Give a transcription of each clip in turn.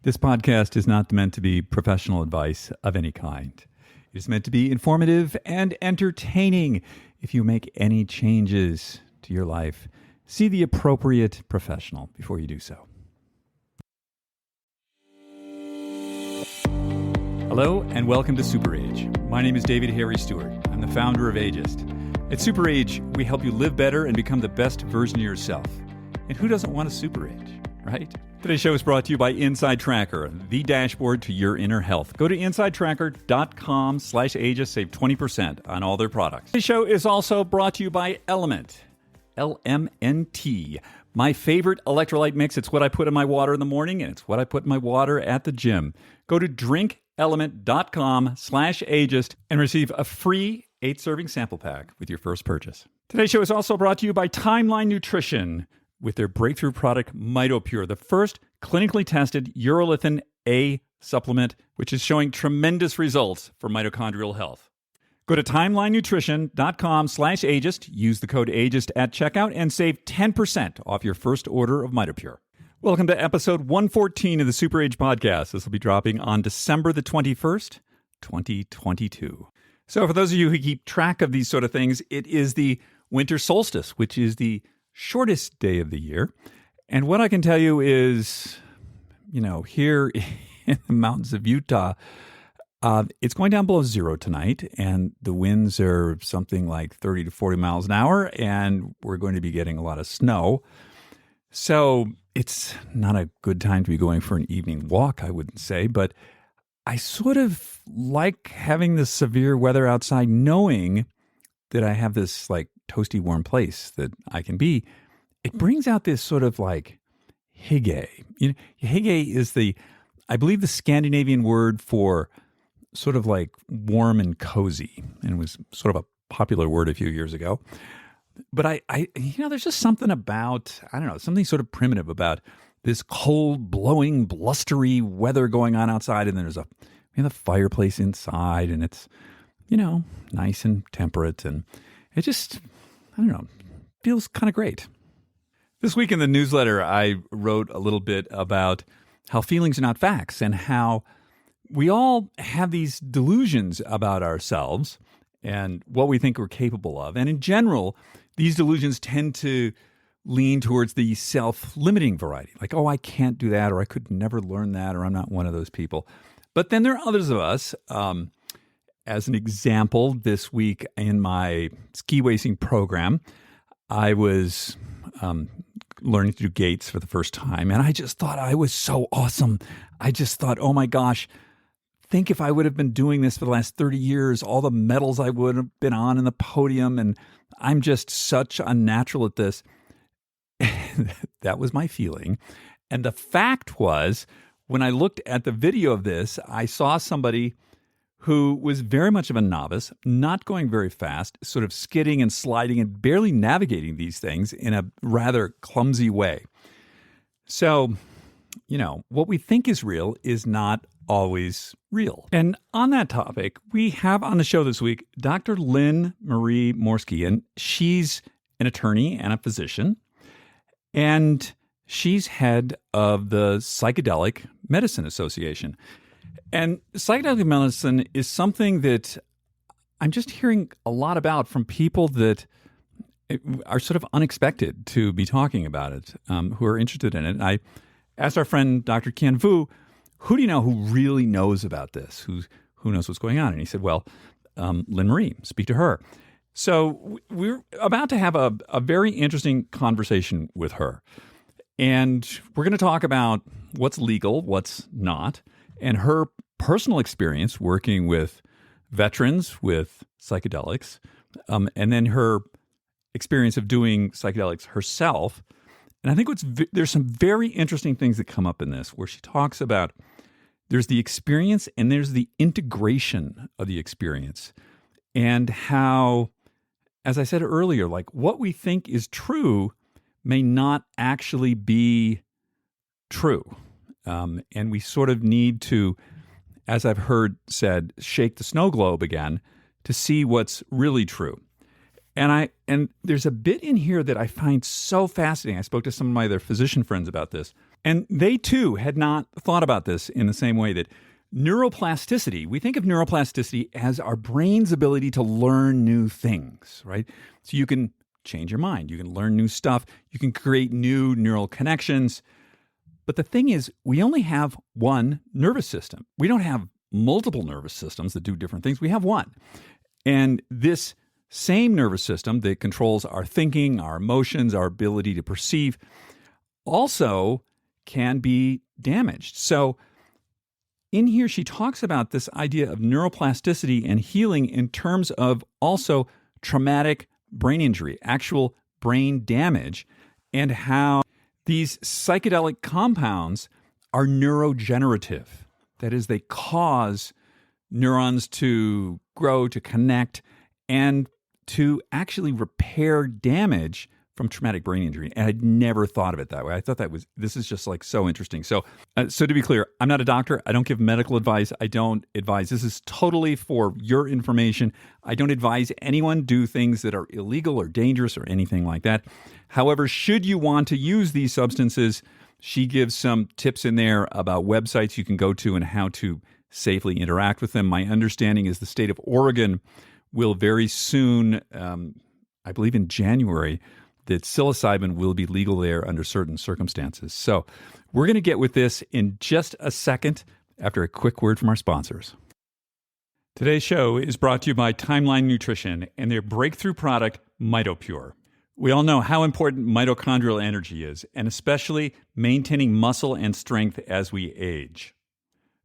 This podcast is not meant to be professional advice of any kind. It is meant to be informative and entertaining. If you make any changes to your life, see the appropriate professional before you do so. Hello and welcome to Super Age. My name is David Harry Stewart. I'm the founder of Ageist. At Super Age, we help you live better and become the best version of yourself. And who doesn't want a super age, right? Today's show is brought to you by Inside Tracker, the dashboard to your inner health. Go to insidetracker.com/ageist, save 20% on all their products. Today's show is also brought to you by Element, LMNT. My favorite electrolyte mix. It's what I put in my water in the morning, and it's what I put in my water at the gym. Go to drinkelement.com/ageist and receive a free 8-serving sample pack with your first purchase. Today's show is also brought to you by Timeline Nutrition with their breakthrough product, MitoPure, the first clinically tested urolithin A supplement, which is showing tremendous results for mitochondrial health. Go to timelinenutrition.com/ageist, use the code ageist at checkout, and save 10% off your first order of MitoPure. Welcome to episode 114 of the Super Age Podcast. This will be dropping on December the 21st, 2022. So for those of you who keep track of these sort of things, it is the winter solstice, which is the shortest day of the year. And what I can tell you is, here in the mountains of Utah, it's going down below zero tonight, and the winds are something like 30 to 40 miles an hour, and we're going to be getting a lot of snow. So it's not a good time to be going for an evening walk, I wouldn't say, but I sort of like having this severe weather outside, knowing that I have this like toasty warm place that I can be. It brings out this sort of like hygge. Hygge is I believe the Scandinavian word for sort of like warm and cozy, and it was sort of a popular word a few years ago. But I there's just something about, something sort of primitive about this cold, blowing, blustery weather going on outside, and then there's the fireplace inside, and it's, nice and temperate, and it just, feels kind of great. This week in the newsletter, I wrote a little bit about how feelings are not facts, and how we all have these delusions about ourselves and what we think we're capable of. And in general, these delusions tend to lean towards the self-limiting variety. Like, oh, I can't do that, or I could never learn that, or I'm not one of those people. But then there are others of us. As an example, this week in my ski racing program, I was learning to do gates for the first time, and I just thought I was so awesome. I just thought, oh my gosh, think if I would have been doing this for the last 30 years, all the medals I would have been on in the podium, and I'm just such a natural at this. That was my feeling. And the fact was, when I looked at the video of this, I saw somebody who was very much of a novice, not going very fast, sort of skidding and sliding and barely navigating these things in a rather clumsy way. So, what we think is real is not always real. And on that topic, we have on the show this week Dr. Lynn Marie Morski, and she's an attorney and a physician, and she's head of the Psychedelic Medicine Association. And psychedelic medicine is something that I'm just hearing a lot about from people that are sort of unexpected to be talking about it, who are interested in it. And I asked our friend, Dr. Kian Vu, who do you know who really knows about this? Who knows what's going on? And he said, well, Lynn Marie, speak to her. So we're about to have a very interesting conversation with her. And we're going to talk about what's legal, what's not, and her personal experience working with veterans with psychedelics, and then her experience of doing psychedelics herself. And I think there's some very interesting things that come up in this, where she talks about there's the experience and there's the integration of the experience, and how, as I said earlier, like what we think is true may not actually be true. And we sort of need to, as I've heard said, shake the snow globe again to see what's really true. And there's a bit in here that I find so fascinating. I spoke to some of my other physician friends about this. And they too had not thought about this in the same way that neuroplasticity, we think of neuroplasticity as our brain's ability to learn new things, right? So you can change your mind, you can learn new stuff, you can create new neural connections. But the thing is, we only have one nervous system. We don't have multiple nervous systems that do different things. We have one. And this same nervous system that controls our thinking, our emotions, our ability to perceive, also can be damaged. So in here, she talks about this idea of neuroplasticity and healing in terms of also traumatic brain injury, actual brain damage, and how these psychedelic compounds are neurogenerative. That is, they cause neurons to grow, to connect, and to actually repair damage from traumatic brain injury. And I'd never thought of it that way. I thought this is just like so interesting. So to be clear, I'm not a doctor. I don't give medical advice. I don't advise. This is totally for your information. I don't advise anyone do things that are illegal or dangerous or anything like that. However, should you want to use these substances, she gives some tips in there about websites you can go to and how to safely interact with them. My understanding is the state of Oregon will very soon, I believe in January, that psilocybin will be legal there under certain circumstances. So we're going to get with this in just a second after a quick word from our sponsors. Today's show is brought to you by Timeline Nutrition and their breakthrough product, MitoPure. We all know how important mitochondrial energy is, and especially maintaining muscle and strength as we age.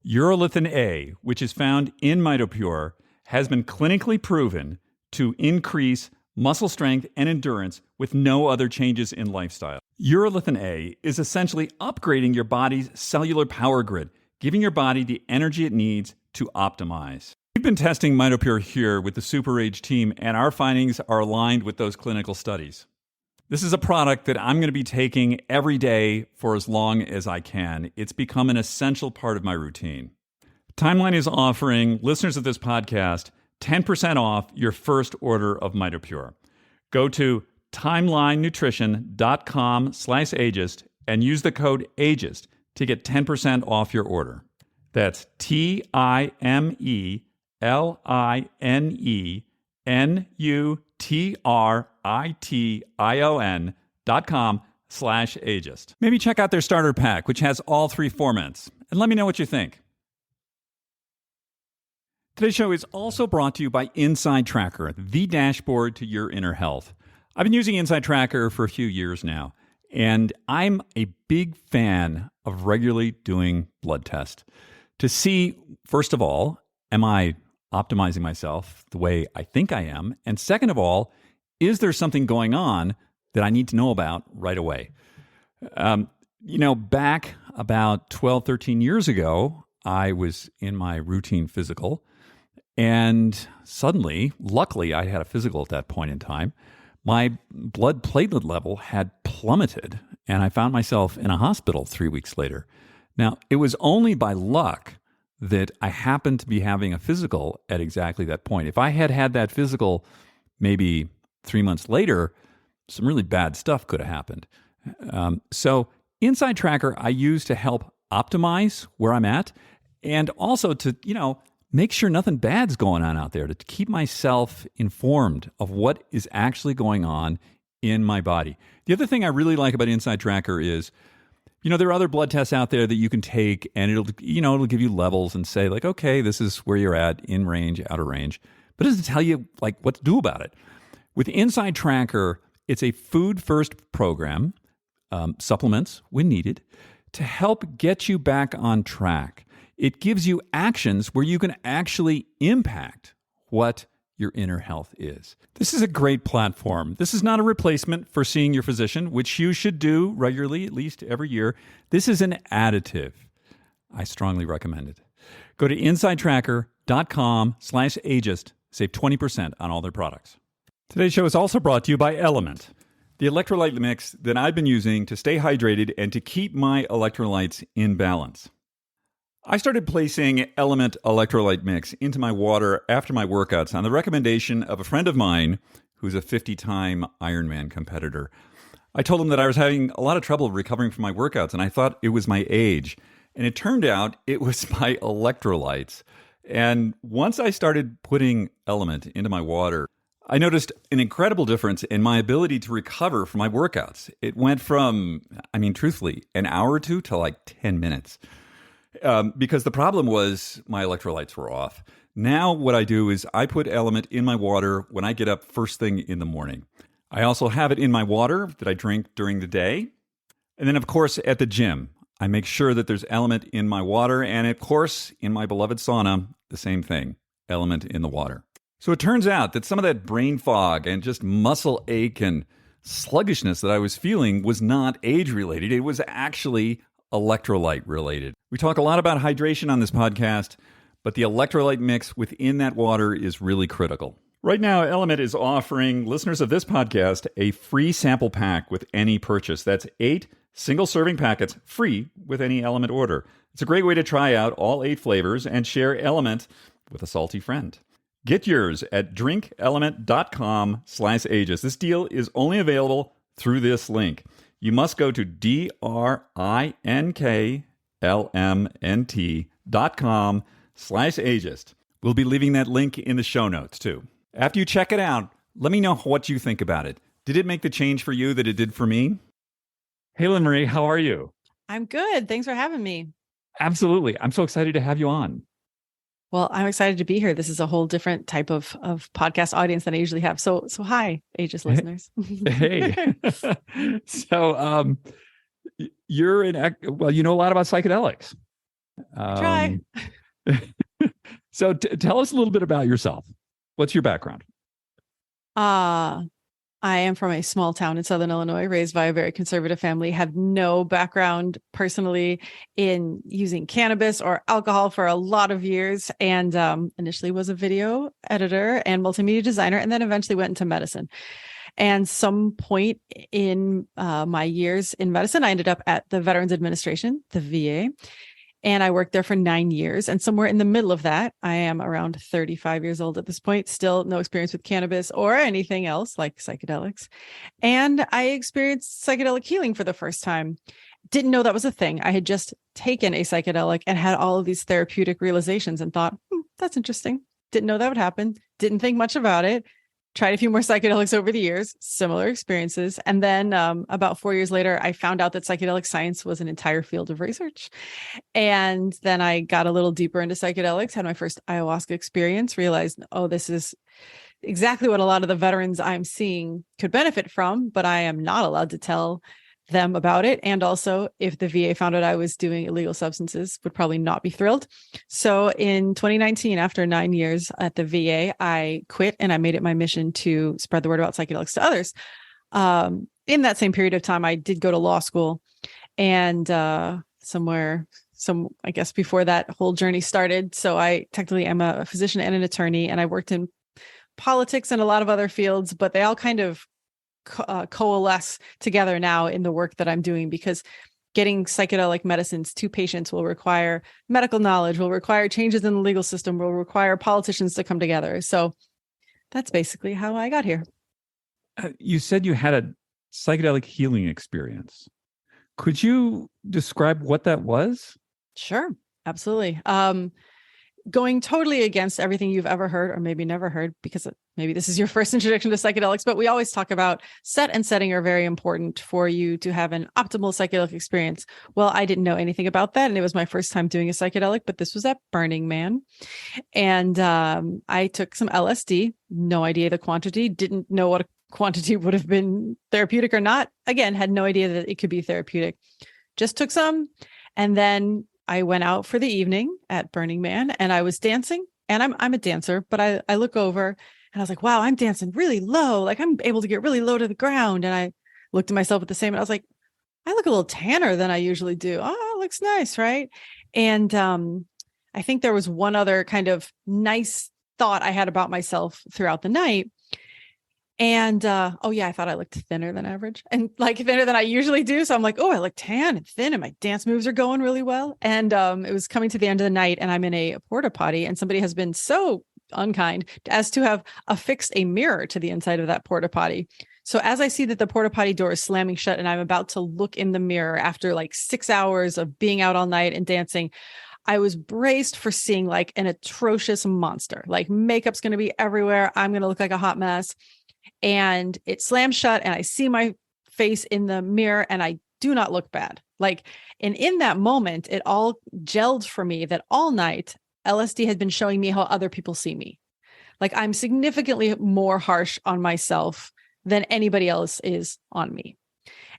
Urolithin A, which is found in MitoPure, has been clinically proven to increase muscle strength and endurance with no other changes in lifestyle. Urolithin A is essentially upgrading your body's cellular power grid, giving your body the energy it needs to optimize. We've been testing MitoPure here with the Super Age team, and our findings are aligned with those clinical studies. This is a product that I'm going to be taking every day for as long as I can. It's become an essential part of my routine. Timeline is offering listeners of this podcast 10% off your first order of MitoPure. Go to timelinenutrition.com/ageist and use the code AGEIST to get 10% off your order. That's timelinenutrition.com/ageist. Maybe check out their starter pack, which has all three formats, and let me know what you think. Today's show is also brought to you by Inside Tracker, the dashboard to your inner health. I've been using Inside Tracker for a few years now, and I'm a big fan of regularly doing blood tests to see, first of all, am I optimizing myself the way I think I am? And second of all, is there something going on that I need to know about right away? Back about 12, 13 years ago, I was in my routine physical. And suddenly, luckily, I had a physical at that point in time. My blood platelet level had plummeted, and I found myself in a hospital 3 weeks later. Now, it was only by luck that I happened to be having a physical at exactly that point. If I had had that physical maybe 3 months later, some really bad stuff could have happened. So Inside Tracker I use to help optimize where I'm at, and also to, make sure nothing bad's going on out there, to keep myself informed of what is actually going on in my body. The other thing I really like about Inside Tracker is, there are other blood tests out there that you can take, and it'll give you levels and say, like, okay, this is where you're at, in range, out of range. But it doesn't tell you, like, what to do about it. With Inside Tracker, it's a food-first program, supplements when needed, to help get you back on track. It gives you actions where you can actually impact what your inner health is. This is a great platform. This is not a replacement for seeing your physician, which you should do regularly, at least every year. This is an additive. I strongly recommend it. Go to insidetracker.com/ageist. Save 20% on all their products. Today's show is also brought to you by Element, the electrolyte mix that I've been using to stay hydrated and to keep my electrolytes in balance. I started placing Element electrolyte mix into my water after my workouts on the recommendation of a friend of mine who's a 50-time Ironman competitor. I told him that I was having a lot of trouble recovering from my workouts, and I thought it was my age. And it turned out it was my electrolytes. And once I started putting Element into my water, I noticed an incredible difference in my ability to recover from my workouts. It went from, truthfully, an hour or two to like 10 minutes. Because the problem was my electrolytes were off. Now what I do is I put Element in my water when I get up first thing in the morning. I also have it in my water that I drink during the day. And then, of course, at the gym, I make sure that there's Element in my water. And, of course, in my beloved sauna, the same thing, Element in the water. So it turns out that some of that brain fog and just muscle ache and sluggishness that I was feeling was not age-related. It was actually electrolyte-related. We talk a lot about hydration on this podcast, but the electrolyte mix within that water is really critical. Right now, Element is offering listeners of this podcast a free sample pack with any purchase. That's 8 single-serving packets free with any Element order. It's a great way to try out all 8 flavors and share Element with a salty friend. Get yours at drinkelement.com/ages. This deal is only available through this link. You must go to drinklmnt.com/ages. We'll be leaving that link in the show notes too. After you check it out, let me know what you think about it. Did it make the change for you that it did for me? Hey, Lynn Marie, how are you? I'm good. Thanks for having me. Absolutely. I'm so excited to have you on. Well, I'm excited to be here. This is a whole different type of podcast audience than I usually have. So hi, Aegis listeners. Hey. So you're you know a lot about psychedelics. Try. So tell us a little bit about yourself. What's your background? I am from a small town in Southern Illinois, raised by a very conservative family, had no background personally in using cannabis or alcohol for a lot of years, and initially was a video editor and multimedia designer, and then eventually went into medicine. And some point in my years in medicine, I ended up at the Veterans Administration, the VA. And I worked there for 9 years. And somewhere in the middle of that, I am around 35 years old at this point, still no experience with cannabis or anything else like psychedelics. And I experienced psychedelic healing for the first time. Didn't know that was a thing. I had just taken a psychedelic and had all of these therapeutic realizations and thought, that's interesting. Didn't know that would happen. Didn't think much about it. Tried a few more psychedelics over the years, similar experiences. And then about 4 years later, I found out that psychedelic science was an entire field of research. And then I got a little deeper into psychedelics, had my first ayahuasca experience, realized, this is exactly what a lot of the veterans I'm seeing could benefit from, but I am not allowed to tell them about it. And also, if the VA found out I was doing illegal substances, would probably not be thrilled. So in 2019, after 9 years at the VA, I quit and I made it my mission to spread the word about psychedelics to others. In that same period of time, I did go to law school, and I guess before that whole journey started. So I technically am a physician and an attorney, and I worked in politics and a lot of other fields, but they all kind of coalesce together now in the work that I'm doing, because getting psychedelic medicines to patients will require medical knowledge, will require changes in the legal system, will require politicians to come together. So that's basically how I got here. You said you had a psychedelic healing experience. Could you describe what that was? Sure, absolutely. Going totally against everything you've ever heard, or maybe never heard, because maybe this is your first introduction to psychedelics, but we always talk about set and setting are very important for you to have an optimal psychedelic experience. Well, I didn't know anything about that, and it was my first time doing a psychedelic, but this was at Burning Man. And I took some LSD, no idea the quantity, didn't know what a quantity would have been therapeutic or not. Again, had no idea that it could be therapeutic. Just took some, and then I went out for the evening at Burning Man, and I was dancing, and I'm a dancer, but I look over and I was like, wow, I'm dancing really low. Like, I'm able to get really low to the ground. And I looked at myself at the same, and I was like, I look a little tanner than I usually do. Oh, it looks nice. Right. And I think there was one other kind of nice thought I had about myself throughout the night. And, I thought I looked thinner than average, and like thinner than I usually do. So I'm like, I look tan and thin, and my dance moves are going really well. And it was coming to the end of the night, and I'm in a porta potty, and somebody has been so unkind as to have affixed a mirror to the inside of that porta potty. So as I see that the porta potty door is slamming shut and I'm about to look in the mirror after like 6 hours of being out all night and dancing, I was braced for seeing like an atrocious monster. Like makeup's going to be everywhere. I'm going to look like a hot mess. And it slams shut and I see my face in the mirror and I do not look bad. Like, and in that moment, it all gelled for me that all night LSD had been showing me how other people see me. Like I'm significantly more harsh on myself than anybody else is on me.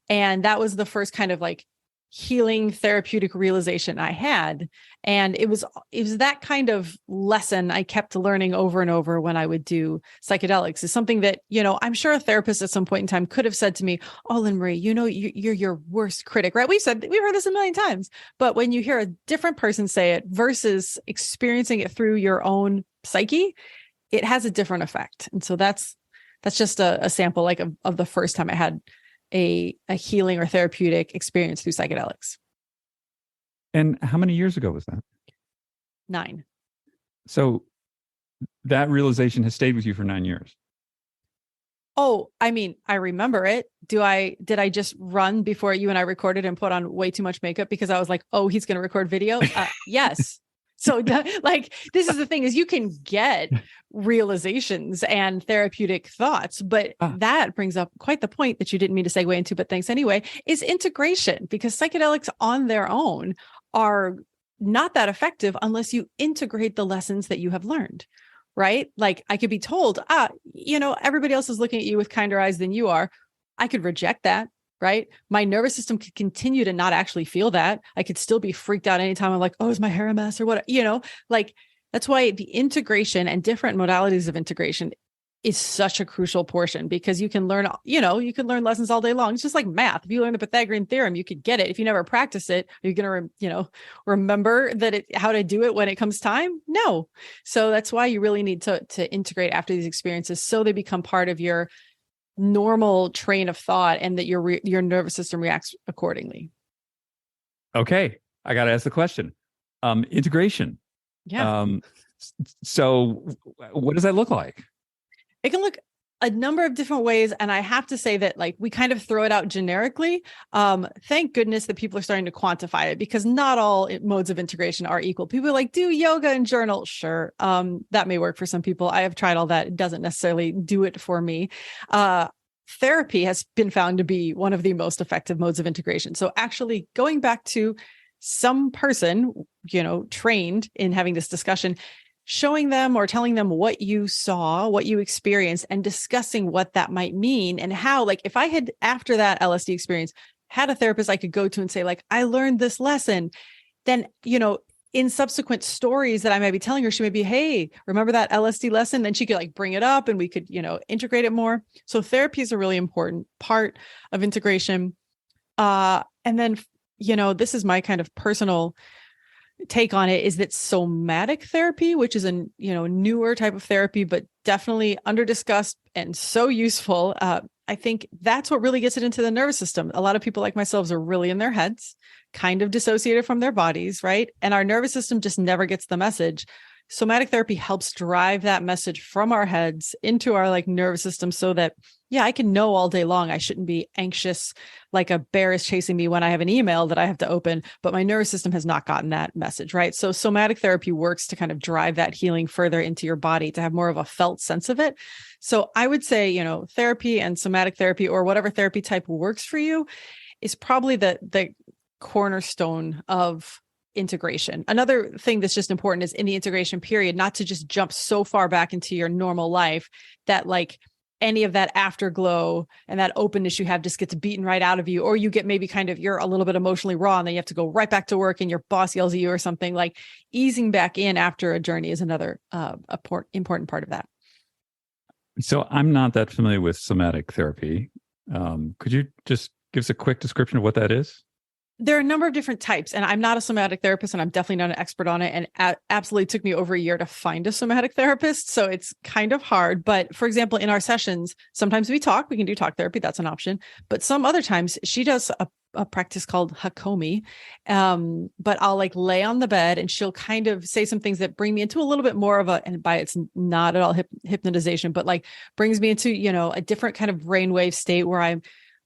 And that was the first kind of like healing therapeutic realization I had. And it was that kind of lesson I kept learning over and over when I would do psychedelics, is something that, I'm sure a therapist at some point in time could have said to me, oh, Lynn Marie, you're your worst critic, right? We've heard this a million times, but when you hear a different person say it versus experiencing it through your own psyche, it has a different effect. And so that's just a sample like of the first time I had a healing or therapeutic experience through psychedelics. And how many years ago was that? 9. So that realization has stayed with you for 9 years. Oh, I mean, I remember it. Did I just run before you and I recorded and put on way too much makeup because I was like, oh, he's going to record video? Yes. So this is the thing, is you can get realizations and therapeutic thoughts, but that brings up quite the point that you didn't mean to segue into, but thanks anyway, is integration, because psychedelics on their own are not that effective unless you integrate the lessons that you have learned, right? Like I could be told, everybody else is looking at you with kinder eyes than you are. I could reject that. Right? My nervous system could continue to not actually feel that. I could still be freaked out anytime I'm like, oh, is my hair a mess or what? That's why the integration and different modalities of integration is such a crucial portion, because you can learn, you can learn lessons all day long. It's just like math. If you learn the Pythagorean theorem, you could get it. If you never practice it, are you going to, remember how to do it when it comes time? No. So that's why you really need to integrate after these experiences, so they become part of your normal train of thought and that your nervous system reacts accordingly. Okay. I got to ask the question. Integration. Yeah. So what does that look like? It can look a number of different ways. And I have to say that we kind of throw it out generically. Thank goodness that people are starting to quantify it, because not all modes of integration are equal. People are like, do yoga and journal. Sure. That may work for some people. I have tried all that. It doesn't necessarily do it for me. Therapy has been found to be one of the most effective modes of integration. So actually going back to some person, trained in having this discussion, showing them or telling them what you saw, what you experienced, and discussing what that might mean, and how, if I had, after that LSD experience, had a therapist I could go to and say, I learned this lesson, then, in subsequent stories that I might be telling her, she may be, hey, remember that LSD lesson? Then she could bring it up and we could, integrate it more. So therapy is a really important part of integration. And then, this is my kind of personal take on it, is that somatic therapy, which is a newer type of therapy, but definitely under discussed and so useful. I think that's what really gets it into the nervous system. A lot of people like myself are really in their heads, kind of dissociated from their bodies, right? And our nervous system just never gets the message. Somatic therapy helps drive that message from our heads into our nervous system, so that, I can know all day long I shouldn't be anxious like a bear is chasing me when I have an email that I have to open, but my nervous system has not gotten that message, right? So somatic therapy works to kind of drive that healing further into your body, to have more of a felt sense of it. So I would say, therapy and somatic therapy, or whatever therapy type works for you, is probably the cornerstone of integration. Another thing that's just important is in the integration period, not to just jump so far back into your normal life that any of that afterglow and that openness you have just gets beaten right out of you, or you get maybe you're a little bit emotionally raw and then you have to go right back to work and your boss yells at you or something. Easing back in after a journey is another important part of that. So I'm not that familiar with somatic therapy. Could you just give us a quick description of what that is? There are a number of different types, and I'm not a somatic therapist, and I'm definitely not an expert on it. And absolutely took me over a year to find a somatic therapist. So it's kind of hard. But for example, in our sessions, sometimes we can do talk therapy. That's an option. But some other times she does a a practice called Hakomi. But I'll like lay on the bed and she'll kind of say some things that bring me into a little bit more of and by it's not at all hypnotization, but like brings me into, a different kind of brainwave state where I'm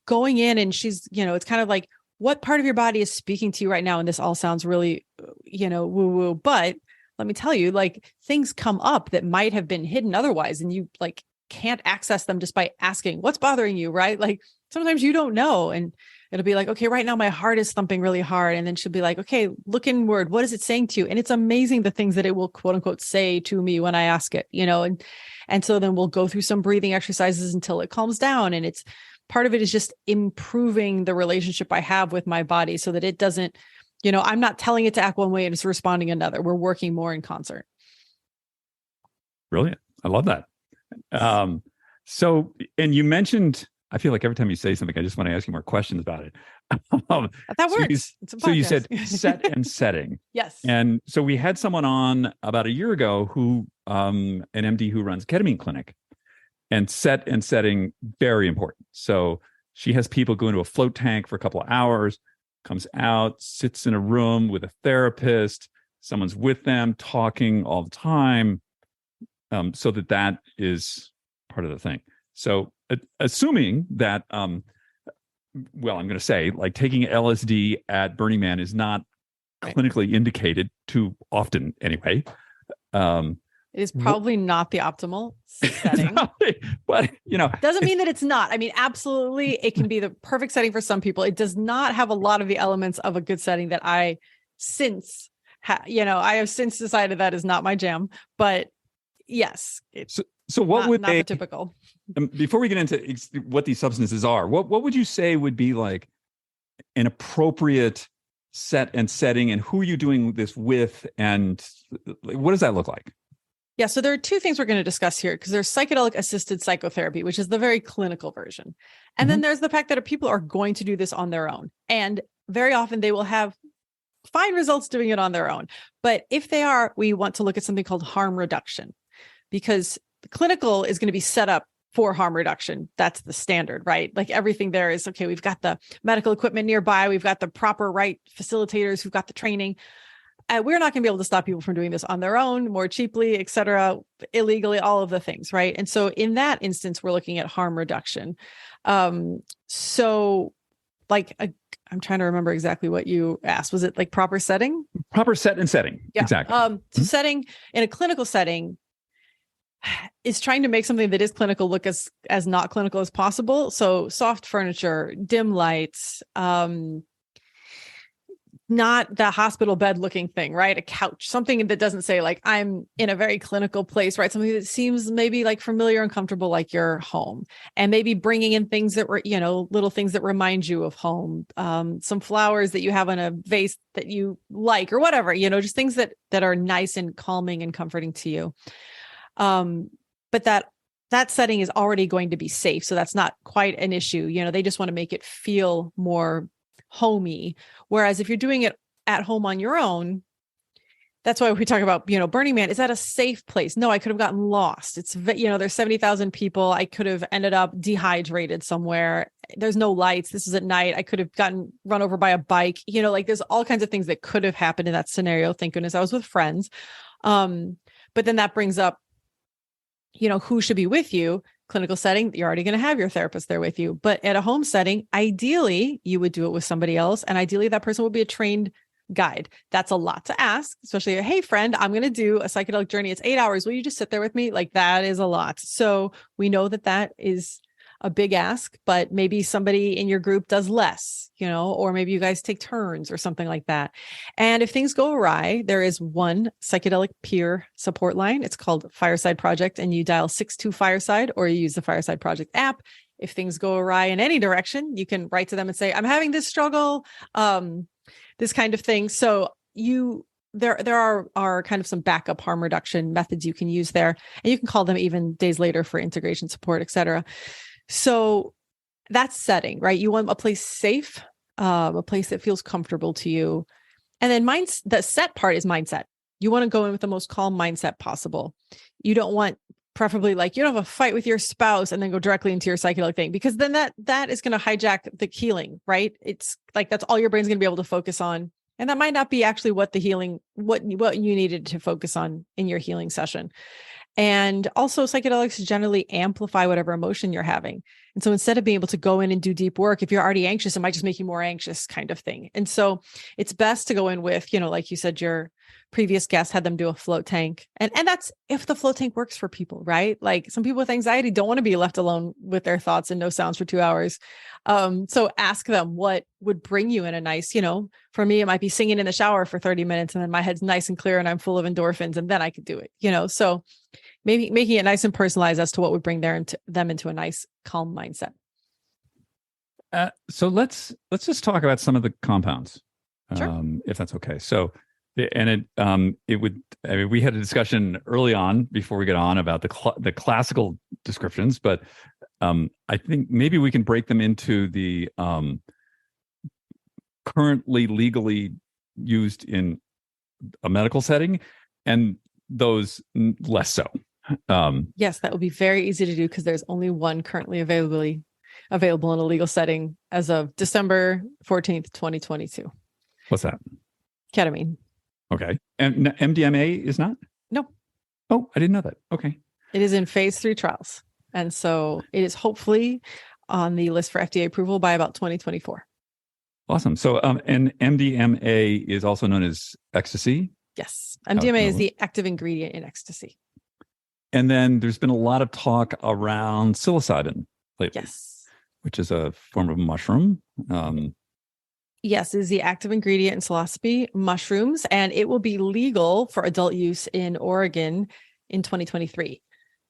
going in and she's, it's kind of like, what part of your body is speaking to you right now? And this all sounds really, woo woo, but let me tell you, like things come up that might have been hidden otherwise. And you like can't access them just by asking what's bothering you, right? Like sometimes you don't know. And it'll be like, okay, right now my heart is thumping really hard. And then she'll be like, okay, look inward. What is it saying to you? And it's amazing the things that it will quote unquote say to me when I ask it, and so then we'll go through some breathing exercises until it calms down. And it's part of it is just improving the relationship I have with my body so that it doesn't, I'm not telling it to act one way and it's responding another. We're working more in concert. Brilliant. I love that. So, and you mentioned, I feel like every time you say something, I just want to ask you more questions about it. That works. So you said set and setting. Yes. And so we had someone on about a year ago who, an MD who runs ketamine clinic, and set and setting, very important. So she has people go into a float tank for a couple of hours, comes out, sits in a room with a therapist, someone's with them talking all the time, so that is part of the thing. So assuming that, I'm going to say like taking LSD at Burning Man is not clinically indicated too often anyway. It is probably not the optimal setting. But, doesn't mean that it's not. I mean, absolutely, it can be the perfect setting for some people. It does not have a lot of the elements of a good setting that I have since decided that is not my jam. But yes, so what would not the typical. Before we get into what these substances are, what would you say would be like an appropriate set and setting, and who are you doing this with, and what does that look like? Yeah, so there are two things we're going to discuss here, because there's psychedelic assisted psychotherapy, which is the very clinical version. And then there's the fact that people are going to do this on their own. And very often they will have fine results doing it on their own. But if they are, we want to look at something called harm reduction, because the clinical is going to be set up for harm reduction. That's the standard, right? Like everything there is, okay, we've got the medical equipment nearby. We've got the proper right facilitators who've got the training. We're not going to be able to stop people from doing this on their own, more cheaply, et cetera, illegally, all of the things, right? And so in that instance, we're looking at harm reduction. So like, I'm trying to remember exactly what you asked. Was it like proper setting? Proper set and setting. Yeah. Exactly. So setting in a clinical setting is trying to make something that is clinical look as not clinical as possible. So soft furniture, dim lights, not the hospital bed looking thing, right? A couch, something that doesn't say like, I'm in a very clinical place, right? Something that seems maybe like familiar and comfortable, like your home, and maybe bringing in things that were, little things that remind you of home, some flowers that you have in a vase that you like, or whatever, just things that are nice and calming and comforting to you. But that setting is already going to be safe. So that's not quite an issue. They just want to make it feel more homey. Whereas if you're doing it at home on your own, that's why we talk about, Burning Man. Is that a safe place? No, I could have gotten lost. It's, there's 70,000 people. I could have ended up dehydrated somewhere. There's no lights. This is at night. I could have gotten run over by a bike. There's all kinds of things that could have happened in that scenario. Thank goodness I was with friends. But then that brings up, who should be with you. Clinical setting, you're already going to have your therapist there with you. But at a home setting, ideally, you would do it with somebody else. And ideally, that person would be a trained guide. That's a lot to ask, especially, hey, friend, I'm going to do a psychedelic journey. It's 8 hours. Will you just sit there with me? Like that is a lot. So we know that is a big ask, but maybe somebody in your group does less, or maybe you guys take turns or something like that. And if things go awry, there is one psychedelic peer support line. It's called Fireside Project, and you dial 62-Fireside, or you use the Fireside Project app. If things go awry in any direction, you can write to them and say, I'm having this struggle, this kind of thing. So there are kind of some backup harm reduction methods you can use there, and you can call them even days later for integration support, et cetera. So that's setting, right? You want a place safe, a place that feels comfortable to you. And then the set part is mindset. You want to go in with the most calm mindset possible. You don't want preferably like you don't have a fight with your spouse and then go directly into your psychedelic thing, because then that is going to hijack the healing, right? It's like that's all your brain's going to be able to focus on. And that might not be actually what the healing, what you needed to focus on in your healing session. And also psychedelics generally amplify whatever emotion you're having. And so instead of being able to go in and do deep work, if you're already anxious, it might just make you more anxious kind of thing. And so it's best to go in with, like you said, your previous guest had them do a float tank. And that's if the float tank works for people, right? Like some people with anxiety don't want to be left alone with their thoughts and no sounds for 2 hours. So ask them what would bring you in a nice, for me, it might be singing in the shower for 30 minutes and then my head's nice and clear and I'm full of endorphins and then I could do it, so maybe making it nice and personalized as to what would bring them into a nice, calm mindset. So let's just talk about some of the compounds, Sure. if that's okay. So, and it would. I mean, we had a discussion early on before we get on about the classical descriptions, but I think maybe we can break them into the currently legally used in a medical setting, and those less so. Yes, that would be very easy to do because there's only one currently available in a legal setting as of December 14th, 2022. What's that? Ketamine. Okay. And MDMA is not? No. Oh, I didn't know that. Okay. It is in phase 3 trials. And so it is hopefully on the list for FDA approval by about 2024. Awesome. So, and MDMA is also known as ecstasy? Yes. MDMA is the active ingredient in ecstasy. And then there's been a lot of talk around psilocybin lately. Yes. Which is a form of mushroom. Yes, is the active ingredient in psilocybe mushrooms, and it will be legal for adult use in Oregon in 2023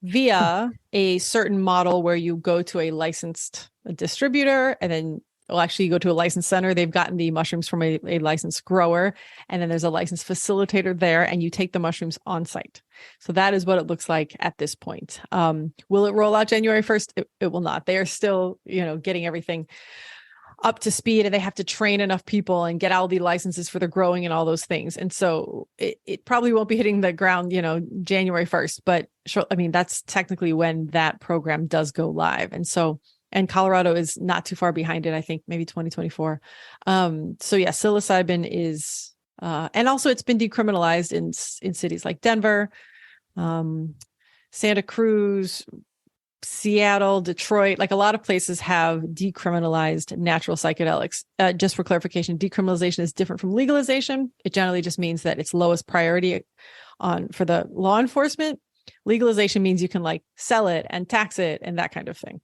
via a certain model where you go to a licensed distributor and then you go to a licensed center. They've gotten the mushrooms from a licensed grower, and then there's a licensed facilitator there, and you take the mushrooms on site. So that is what it looks like at this point. Will it roll out January 1st? It will not. They are still, getting everything up to speed, and they have to train enough people and get all the licenses for the growing and all those things. And so it probably won't be hitting the ground, January 1st, but sure, I mean, that's technically when that program does go live. And Colorado is not too far behind it. I think maybe 2024. So yeah, psilocybin is, and also it's been decriminalized in cities like Denver, Santa Cruz, Seattle, Detroit. Like a lot of places have decriminalized natural psychedelics. Just for clarification, decriminalization is different from legalization. It generally just means that it's lowest priority for the law enforcement. Legalization means you can sell it and tax it and that kind of thing.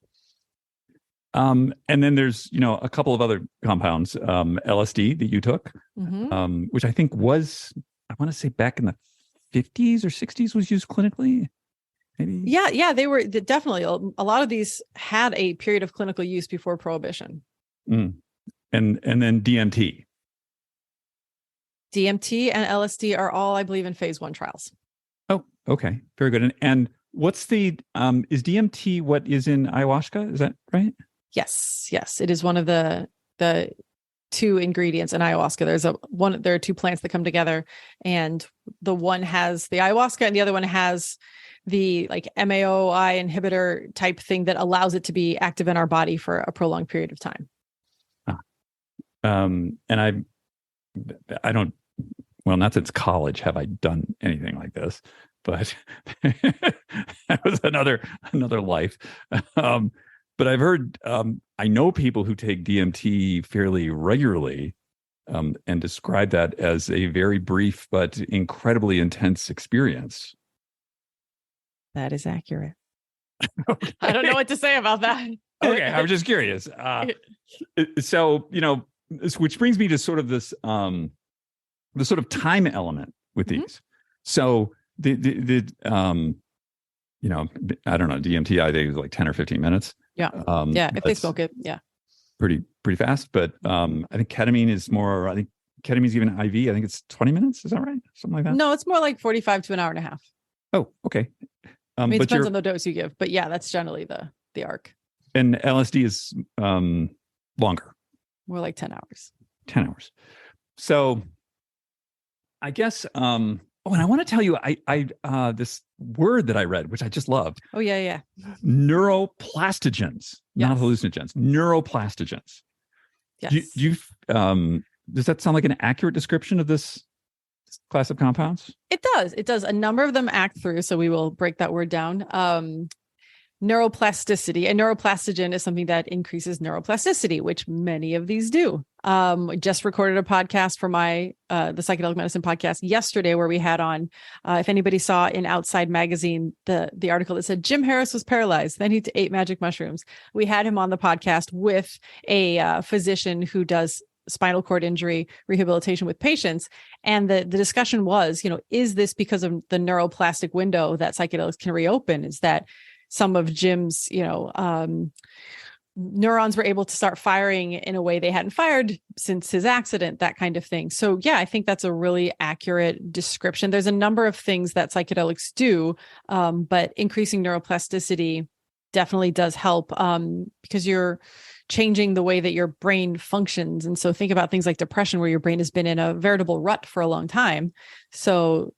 And then there's, a couple of other compounds, LSD that you took, which I think was, I want to say back in the 50s or 60s was used clinically. Maybe. Yeah. They were definitely, a lot of these had a period of clinical use before prohibition. And then DMT. DMT and LSD are all, I believe, in phase 1 trials. Oh, okay. Very good. And what's is DMT what is in ayahuasca? Is that right? Yes. It is one of the 2 ingredients in ayahuasca. There are 2 plants that come together, and the one has the ayahuasca and the other one has the MAOI inhibitor type thing that allows it to be active in our body for a prolonged period of time. And I don't, well, not since college have I done anything like this, but that was another life. But I've heard, I know people who take DMT fairly regularly and describe that as a very brief but incredibly intense experience. That is accurate. Okay. I don't know what to say about that. Okay, I was just curious. So, which brings me to sort of this, the sort of time element with these. So I don't know, DMT, I think it was like 10 or 15 minutes. Yeah. If they smoke it. Yeah. Pretty fast. But I think ketamine is more, I think ketamine is even IV. I think it's 20 minutes. Is that right? Something like that? No, it's more like 45 to an hour and a half. Oh, okay. I mean, it depends on the dose you give, but yeah, that's generally the arc. And LSD is longer. More like 10 hours. 10 hours. So I guess, and I want to tell you, I this word that I read, which I just loved. Oh, yeah. Neuroplastogens, not hallucinogens, neuroplastogens. Yes. Does that sound like an accurate description of this class of compounds? It does. It does. A number of them act through. So we will break that word down. Neuroplasticity. A neuroplastogen is something that increases neuroplasticity, which many of these do. Just recorded a podcast for the Psychedelic Medicine podcast yesterday, where we had on, if anybody saw in Outside Magazine, the article that said Jim Harris was paralyzed, then he ate magic mushrooms. We had him on the podcast with a physician who does spinal cord injury rehabilitation with patients. And the discussion was, is this because of the neuroplastic window that psychedelics can reopen? Is that some of Jim's, neurons were able to start firing in a way they hadn't fired since his accident, that kind of thing. So yeah, I think that's a really accurate description. There's a number of things that psychedelics do, but increasing neuroplasticity definitely does help because you're changing the way that your brain functions. And so think about things like depression, where your brain has been in a veritable rut for a long time. So,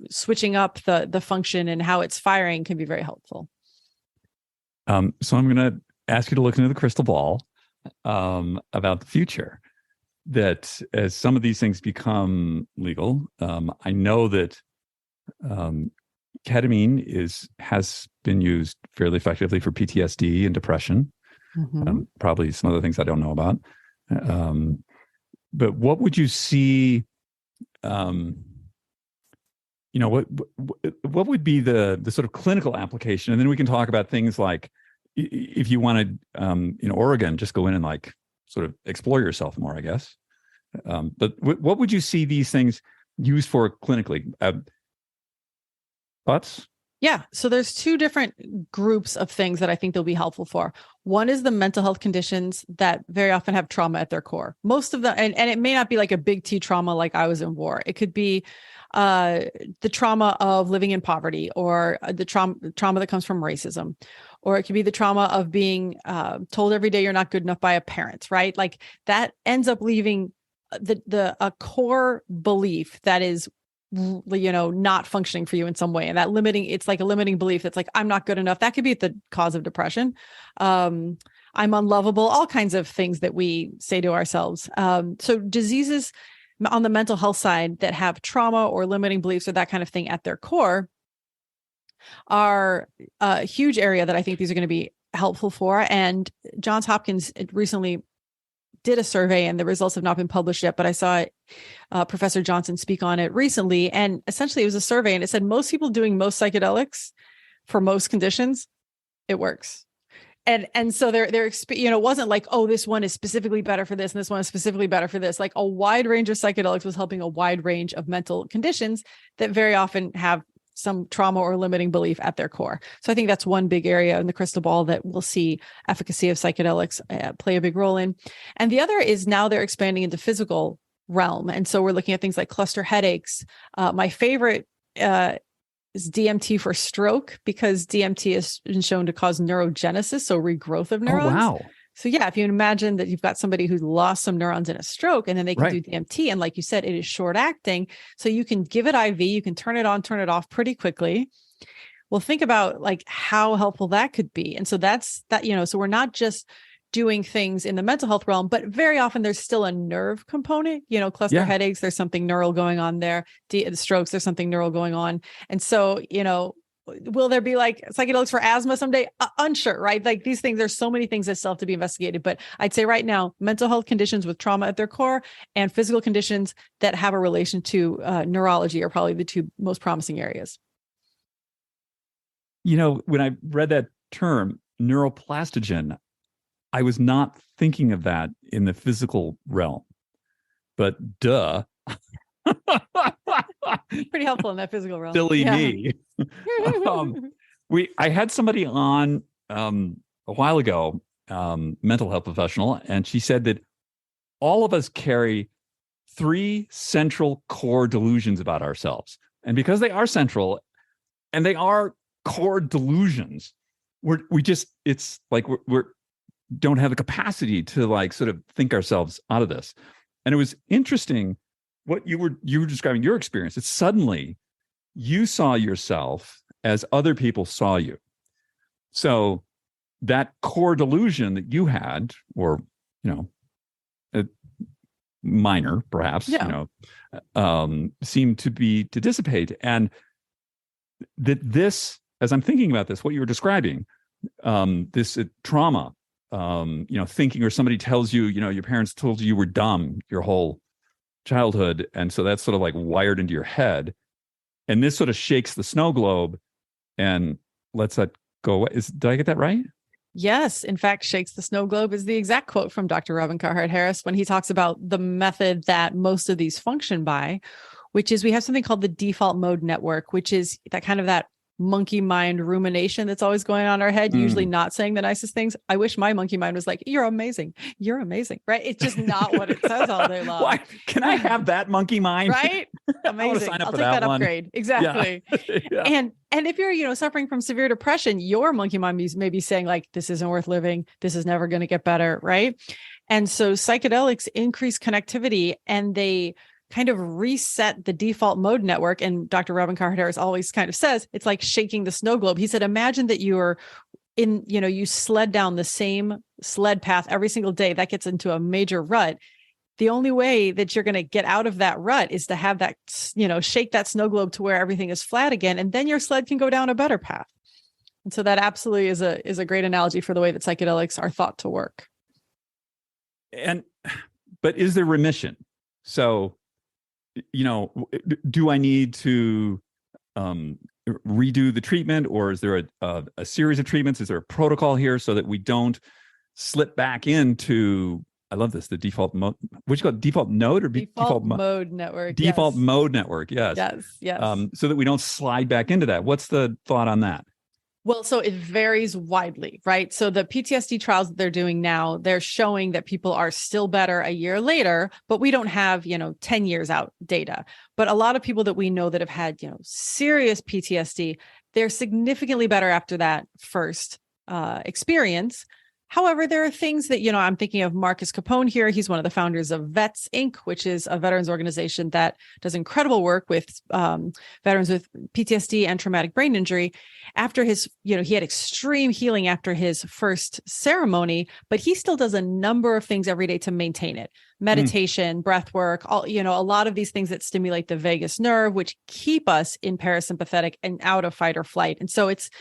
switching up the function and how it's firing can be very helpful. So I'm going to ask you to look into the crystal ball about the future. That as some of these things become legal, I know that ketamine has been used fairly effectively for PTSD and depression. Mm-hmm. Probably some other things I don't know about. But what would you see? What would be the sort of clinical application? And then we can talk about things like if you wanted in Oregon, just go in and like sort of explore yourself more, I guess. But what would you see these things used for clinically? Thoughts? Yeah. So there's two different groups of things that I think they'll be helpful for. One is the mental health conditions that very often have trauma at their core. Most of them, and it may not be like a big T trauma like I was in war. It could be the trauma of living in poverty, or the trauma that comes from racism, or it could be the trauma of being told every day you're not good enough by a parent, right? Like that ends up leaving a core belief that is not functioning for you in some way. And it's like a limiting belief that's like, I'm not good enough. That could be the cause of depression. I'm unlovable, all kinds of things that we say to ourselves. So diseases on the mental health side that have trauma or limiting beliefs or that kind of thing at their core are a huge area that I think these are going to be helpful for. And Johns Hopkins recently did a survey, and the results have not been published yet, but I saw Professor Johnson speak on it recently. And essentially it was a survey, and it said most people doing most psychedelics for most conditions, it works. And so they're it wasn't like, oh, this one is specifically better for this and this one is specifically better for this. Like a wide range of psychedelics was helping a wide range of mental conditions that very often have some trauma or limiting belief at their core. So I think that's one big area in the crystal ball that we'll see efficacy of psychedelics play a big role in. And the other is now they're expanding into physical realm. And so we're looking at things like cluster headaches. My favorite is DMT for stroke, because DMT has been shown to cause neurogenesis, so regrowth of neurons. Oh, wow. So yeah, if you imagine that you've got somebody who's lost some neurons in a stroke, and then they can do DMT, and like you said, it is short acting, so you can give it IV, you can turn it on, turn it off pretty quickly. Well, think about like how helpful that could be. And so that's that, so we're not just doing things in the mental health realm, but very often there's still a nerve component, cluster headaches, there's something neural going on there. Strokes, there's something neural going on. And so, will there be like psychedelics for asthma someday? Unsure, right? Like these things, there's so many things that still have to be investigated. But I'd say right now, mental health conditions with trauma at their core and physical conditions that have a relation to neurology are probably the two most promising areas. When I read that term, neuroplastogen, I was not thinking of that in the physical realm, but duh. Pretty helpful in that physical realm. Silly me. I had somebody on a while ago, mental health professional, and she said that all of us carry 3 central core delusions about ourselves. And because they are central and they are core delusions, we don't have the capacity to like sort of think ourselves out of this. And it was interesting what you were describing your experience. It's suddenly you saw yourself as other people saw you. So that core delusion that you had, or, minor, perhaps, seemed to dissipate. And that this, as I'm thinking about this, what you were describing, this trauma, thinking, or somebody tells you, your parents told you were dumb your whole childhood. And so that's sort of like wired into your head. And this sort of shakes the snow globe and lets that go away. Did I get that right? Yes. In fact, shakes the snow globe is the exact quote from Dr. Robin Carhart Harris when he talks about the method that most of these function by, which is we have something called the default mode network, which is that monkey mind rumination that's always going on in our head, usually not saying the nicest things. I wish my monkey mind was like, you're amazing. You're amazing. Right. It's just not what it says all day long. Why? Can I have that monkey mind? Right. Amazing. I'll take that upgrade. Exactly. Yeah. And if you're, suffering from severe depression, your monkey mind may be saying like, this isn't worth living. This is never going to get better. Right. And so psychedelics increase connectivity and they kind of reset the default mode network. And Dr. Robin Carhart Harris always kind of says, it's like shaking the snow globe. He said, imagine that you're you sled down the same sled path every single day. That gets into a major rut. The only way that you're going to get out of that rut is to have that, shake that snow globe to where everything is flat again. And then your sled can go down a better path. And so that absolutely is a great analogy for the way that psychedelics are thought to work. But is there remission? So, do I need to redo the treatment, or is there a series of treatments? Is there a protocol here so that we don't slip back into, I love this, the default mode, what you call it, default node or default mode network? Default mode network. Yes. Yes. So that we don't slide back into that. What's the thought on that? Well, so it varies widely, right? So the PTSD trials that they're doing now, they're showing that people are still better a year later, but we don't have, 10 years out data. But a lot of people that we know that have had, serious PTSD, they're significantly better after that first experience. However, there are things that, I'm thinking of Marcus Capone here. He's one of the founders of Vets Inc., which is a veterans organization that does incredible work with veterans with PTSD and traumatic brain injury. After his, he had extreme healing after his first ceremony, but he still does a number of things every day to maintain it. Meditation, breath work, a lot of these things that stimulate the vagus nerve, which keep us in parasympathetic and out of fight or flight. And so it's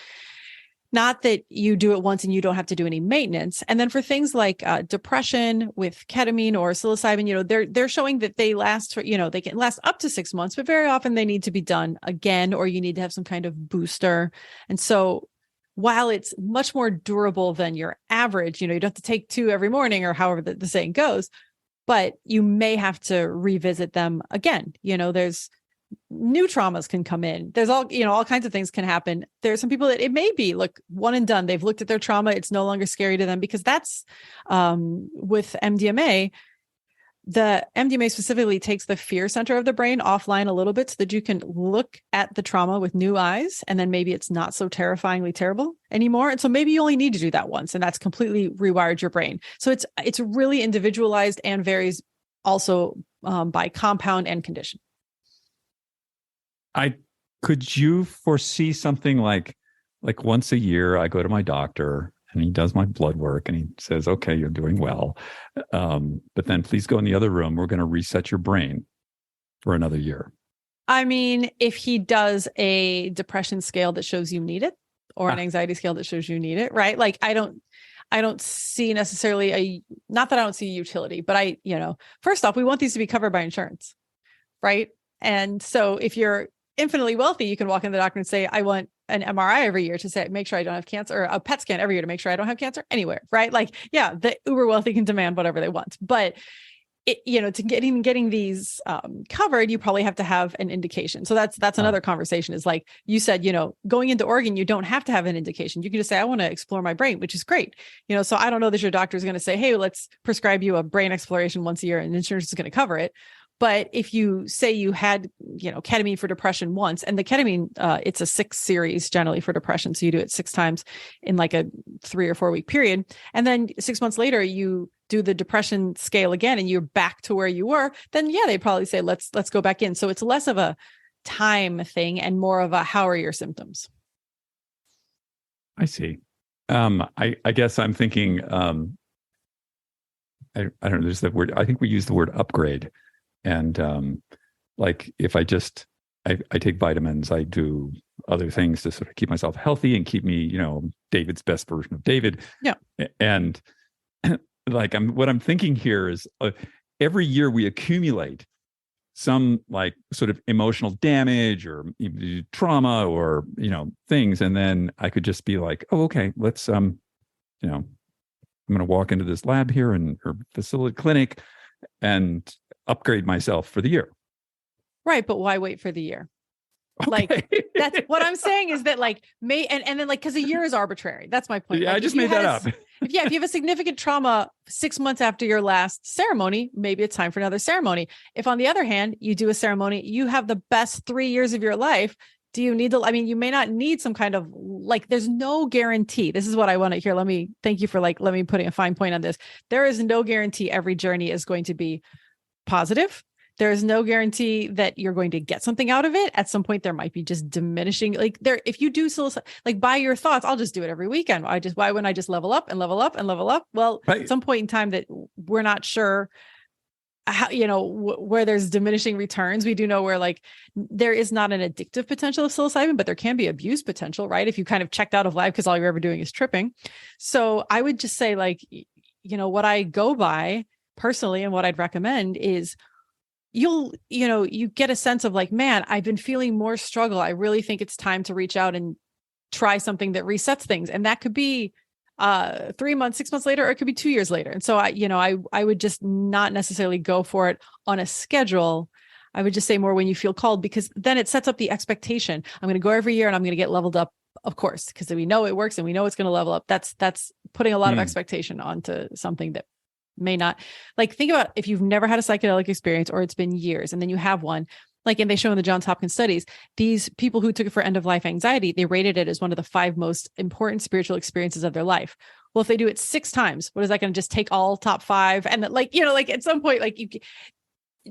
not that you do it once and you don't have to do any maintenance. And then for things like depression with ketamine or psilocybin, they're showing that they last for, they can last up to 6 months, but very often they need to be done again, or you need to have some kind of booster. And so while it's much more durable than your average, you don't have to take 2 every morning or however the saying goes, but you may have to revisit them again. There's new traumas can come in. There's all kinds of things can happen. There's some people that it may be, look, one and done. They've looked at their trauma. It's no longer scary to them, because that's with MDMA. The MDMA specifically takes the fear center of the brain offline a little bit so that you can look at the trauma with new eyes. And then maybe it's not so terrifyingly terrible anymore. And so maybe you only need to do that once, and that's completely rewired your brain. So it's really individualized and varies also by compound and condition. Could you foresee something like once a year I go to my doctor and he does my blood work and he says, okay, you're doing well. But then please go in the other room. We're going to reset your brain for another year. I mean, if he does a depression scale that shows you need it, or an anxiety scale that shows you need it, right? Like I don't see necessarily not that I don't see utility, but first off, we want these to be covered by insurance, right? And so if you're infinitely wealthy, you can walk in the doctor and say, I want an MRI every year to make sure I don't have cancer, or a PET scan every year to make sure I don't have cancer anywhere, right? Like, yeah, the uber wealthy can demand whatever they want, but to getting these covered, you probably have to have an indication. So that's another conversation, is like you said, going into Oregon, you don't have to have an indication. You can just say, I want to explore my brain, which is great. So I don't know that your doctor is going to say, hey, let's prescribe you a brain exploration once a year and insurance is going to cover it. But if you say you had, ketamine for depression once, and the ketamine, it's a 6 series generally for depression. So you do it 6 times in like a 3 or 4 week period. And then 6 months later, you do the depression scale again and you're back to where you were, then yeah, they'd probably say, let's go back in. So it's less of a time thing and more of a, how are your symptoms? I see. I guess I'm thinking, I don't know, there's the word, I think we use the word upgrade. And like if I take vitamins, I do other things to sort of keep myself healthy and keep me, David's best version of David. Yeah. And like what I'm thinking here is every year we accumulate some like sort of emotional damage or trauma or things, and then I could just be like, oh, okay, let's I'm going to walk into this lab here or facility clinic and upgrade myself for the year. Right, but why wait for the year? Okay. Like that's what I'm saying is that like and then like because a year is arbitrary. That's my point. Yeah, like, I just made that up. If you have a significant trauma 6 months after your last ceremony, maybe it's time for another ceremony. If on the other hand, you do a ceremony, you have the best 3 years of your life. Do you need you may not need some kind of like, there's no guarantee. This is what I want to hear. Thank you for let me putting a fine point on this. There is no guarantee every journey is going to be positive. There is no guarantee that you're going to get something out of it. At some point, there might be just diminishing. Like if you do like by your thoughts, I'll just do it every weekend. Why wouldn't I just level up and level up and level up? Well, right. At some point in time that we're not sure how, where there's diminishing returns. We do know where like there is not an addictive potential of psilocybin, but there can be abuse potential, right? If you kind of checked out of life because all you're ever doing is tripping. So I would just say like, what I go by personally and what I'd recommend is you get a sense of like, man, I've been feeling more struggle. I really think it's time to reach out and try something that resets things. And that could be 3 months, 6 months later, or it could be 2 years later. And so I would just not necessarily go for it on a schedule. I would just say more when you feel called, because then it sets up the expectation. I'm going to go every year and I'm going to get leveled up, of course, because we know it works and we know it's going to level up. That's putting a lot of expectation onto something that may not. Like, think about if you've never had a psychedelic experience or it's been years and then you have one, like, and they show in the Johns Hopkins studies, these people who took it for end of life anxiety, they rated it as one of the 5 most important spiritual experiences of their life. Well, if they do it 6 times, what is that going to just take all top 5? And like at some point, like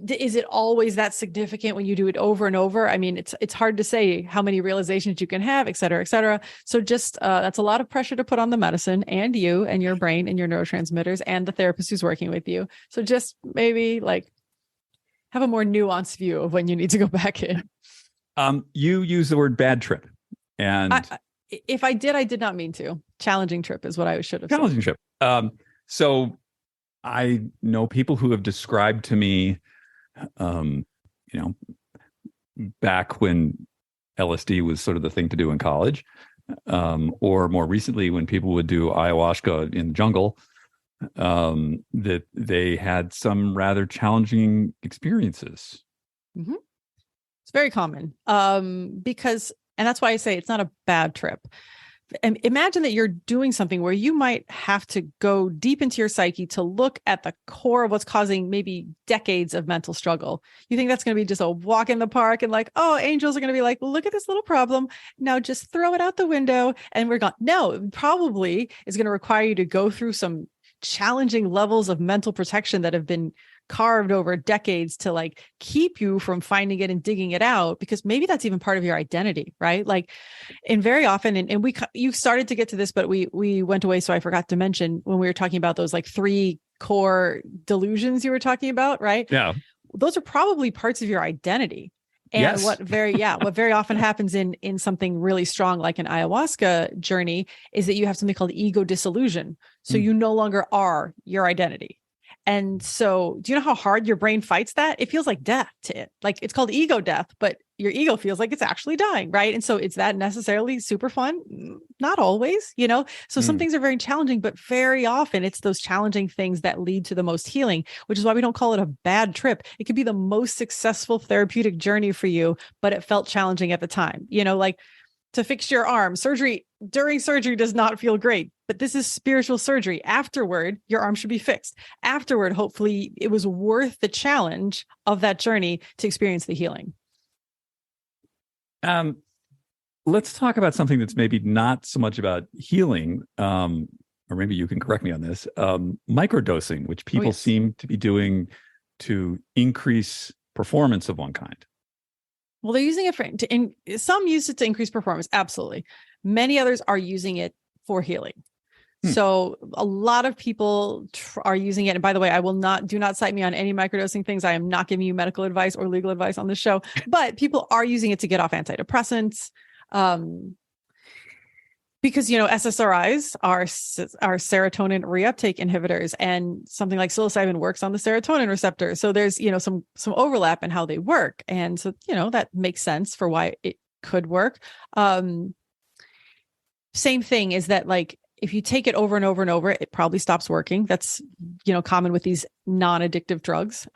is it always that significant when you do it over and over? I mean, it's hard to say how many realizations you can have, et cetera, et cetera. So just that's a lot of pressure to put on the medicine and you and your brain and your neurotransmitters and the therapist who's working with you. So just maybe like have a more nuanced view of when you need to go back in. You use the word bad trip, and if I did not mean to. Challenging trip is what I should have said. Challenging trip. So I know people who have described to me, back when LSD was sort of the thing to do in college, or more recently when people would do ayahuasca in the jungle, that they had some rather challenging experiences. Mm-hmm. It's very common, because, and that's why I say it's not a bad trip. And imagine that you're doing something where you might have to go deep into your psyche to look at the core of what's causing maybe decades of mental struggle. You think that's going to be just a walk in the park and like, oh, angels are going to be like, look at this little problem. Now just throw it out the window and we're gone. No, it probably is going to require you to go through some challenging levels of mental protection that have been carved over decades to like keep you from finding it and digging it out, because maybe that's even part of your identity, right? Like, and very often, and you started to get to this, but we went away. So I forgot to mention when we were talking about those like 3 core delusions you were talking about, right? Yeah. Those are probably parts of your identity. And yes. what very often happens in something really strong, like an ayahuasca journey, is that you have something called ego disillusion. So you no longer are your identity. And so do you know how hard your brain fights that? It feels like death to it. Like, it's called ego death, but your ego feels like it's actually dying, right? And so is that necessarily super fun? Not always, So some things are very challenging, but very often it's those challenging things that lead to the most healing, which is why we don't call it a bad trip. It could be the most successful therapeutic journey for you, but it felt challenging at the time. Like to fix your arm, during surgery does not feel great, but this is spiritual surgery. Afterward, your arm should be fixed. Afterward, hopefully it was worth the challenge of that journey to experience the healing. Let's talk about something that's maybe not so much about healing, or maybe you can correct me on this, microdosing, which people seem to be doing to increase performance of one kind. Well, they're using it some use it to increase performance. Absolutely. Many others are using it for healing. So a lot of people are using it. And by the way, do not cite me on any microdosing things. I am not giving you medical advice or legal advice on this show, but people are using it to get off antidepressants. Because, SSRIs are serotonin reuptake inhibitors, and something like psilocybin works on the serotonin receptor. So there's, some overlap in how they work. And so, that makes sense for why it could work. Same thing is that, like, if you take it over and over and over, it probably stops working. That's, common with these non-addictive drugs.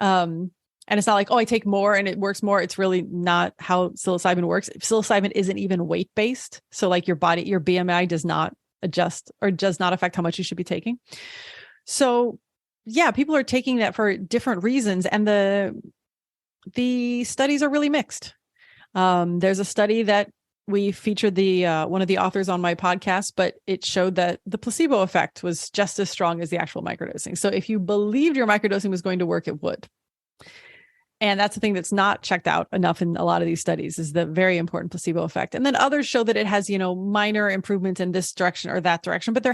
And it's not like, oh, I take more and it works more. It's really not how psilocybin works. Psilocybin isn't even weight-based. So like your BMI does not adjust or does not affect how much you should be taking. So yeah, people are taking that for different reasons. And the studies are really mixed. There's a study that we featured one of the authors on my podcast, but it showed that the placebo effect was just as strong as the actual microdosing. So if you believed your microdosing was going to work, it would. And that's the thing that's not checked out enough in a lot of these studies, is the very important placebo effect. And then others show that it has, minor improvements in this direction or that direction, but there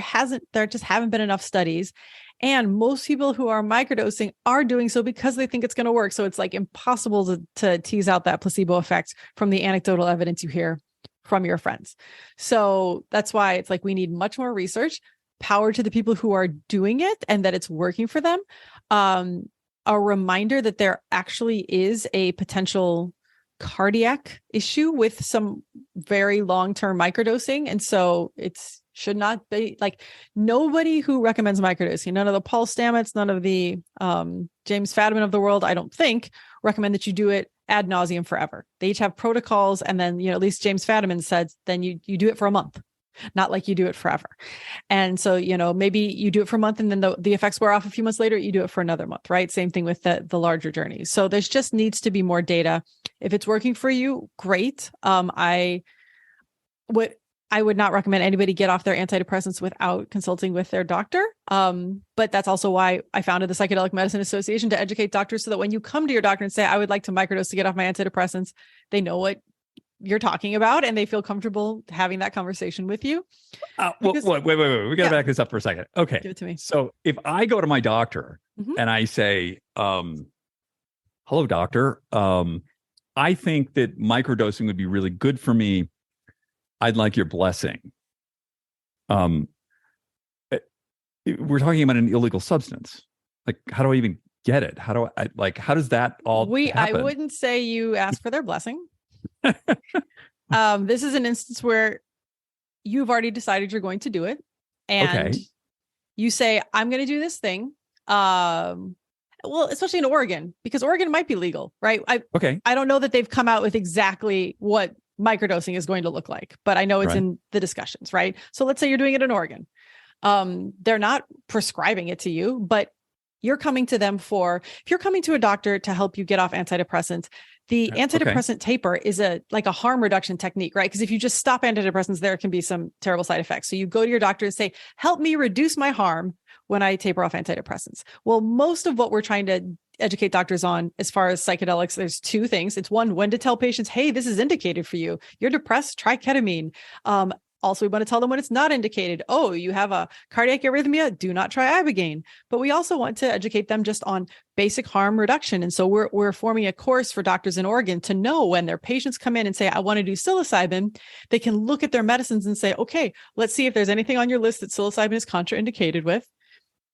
just haven't been enough studies. And most people who are microdosing are doing so because they think it's going to work. So it's like impossible to tease out that placebo effect from the anecdotal evidence you hear from your friends. So that's why it's like, we need much more research, power to the people who are doing it and that it's working for them. A reminder that there actually is a potential cardiac issue with some very long-term microdosing. And so should not be like, nobody who recommends microdosing, none of the Paul Stamets, none of the James Fadiman of the world, I don't think, recommend that you do it ad nauseum forever. They each have protocols. And then, at least James Fadiman said, then you do it for a month, not like you do it forever. And so, maybe you do it for a month and then the effects wear off a few months later, you do it for another month, right? Same thing with the larger journeys. So there's just needs to be more data. If it's working for you, great. I would not recommend anybody get off their antidepressants without consulting with their doctor. But that's also why I founded the Psychedelic Medicine Association, to educate doctors so that when you come to your doctor and say, I would like to microdose to get off my antidepressants, they know what you're talking about and they feel comfortable having that conversation with you. Wait. We got to back this up for a second. Okay. Give it to me. So if I go to my doctor and I say, hello, doctor, I think that microdosing would be really good for me. I'd like your blessing. We're talking about an illegal substance. Like, how do I even get it? How does that all happen? I wouldn't say you ask for their blessing. This is an instance where you've already decided you're going to do it. And you say, I'm going to do this thing. Well, especially in Oregon, because Oregon might be legal, right? I don't know that they've come out with exactly what microdosing is going to look like, but I know it's in the discussions, right? So let's say you're doing it in Oregon. They're not prescribing it to you, but you're coming to them if you're coming to a doctor to help you get off antidepressants, the antidepressant taper is like a harm reduction technique, right? Because if you just stop antidepressants, there can be some terrible side effects. So you go to your doctor and say, help me reduce my harm when I taper off antidepressants. Well, most of what we're trying to educate doctors on as far as psychedelics, there's two things. It's one, when to tell patients, hey, this is indicated for you. You're depressed, try ketamine. Also, we want to tell them when it's not indicated. Oh, you have a cardiac arrhythmia, do not try ibogaine. But we also want to educate them just on basic harm reduction. And so we're forming a course for doctors in Oregon to know when their patients come in and say, I want to do psilocybin, they can look at their medicines and say, okay, let's see if there's anything on your list that psilocybin is contraindicated with.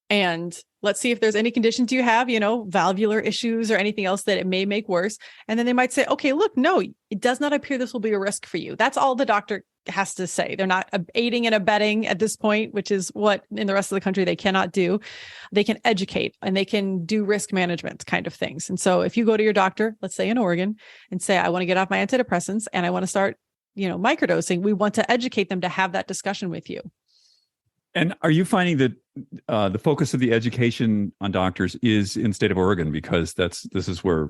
And let's see if there's any conditions you have, valvular issues or anything else that it may make worse. And then they might say, okay, look, no, it does not appear this will be a risk for you. That's all the doctor has to say. They're not aiding and abetting at this point, which is what in the rest of the country they cannot do. They can educate and they can do risk management kind of things. And so if you go to your doctor, let's say in Oregon, and say, I want to get off my antidepressants and I want to start, microdosing, we want to educate them to have that discussion with you. And are you finding that the focus of the education on doctors is in state of Oregon, because this is where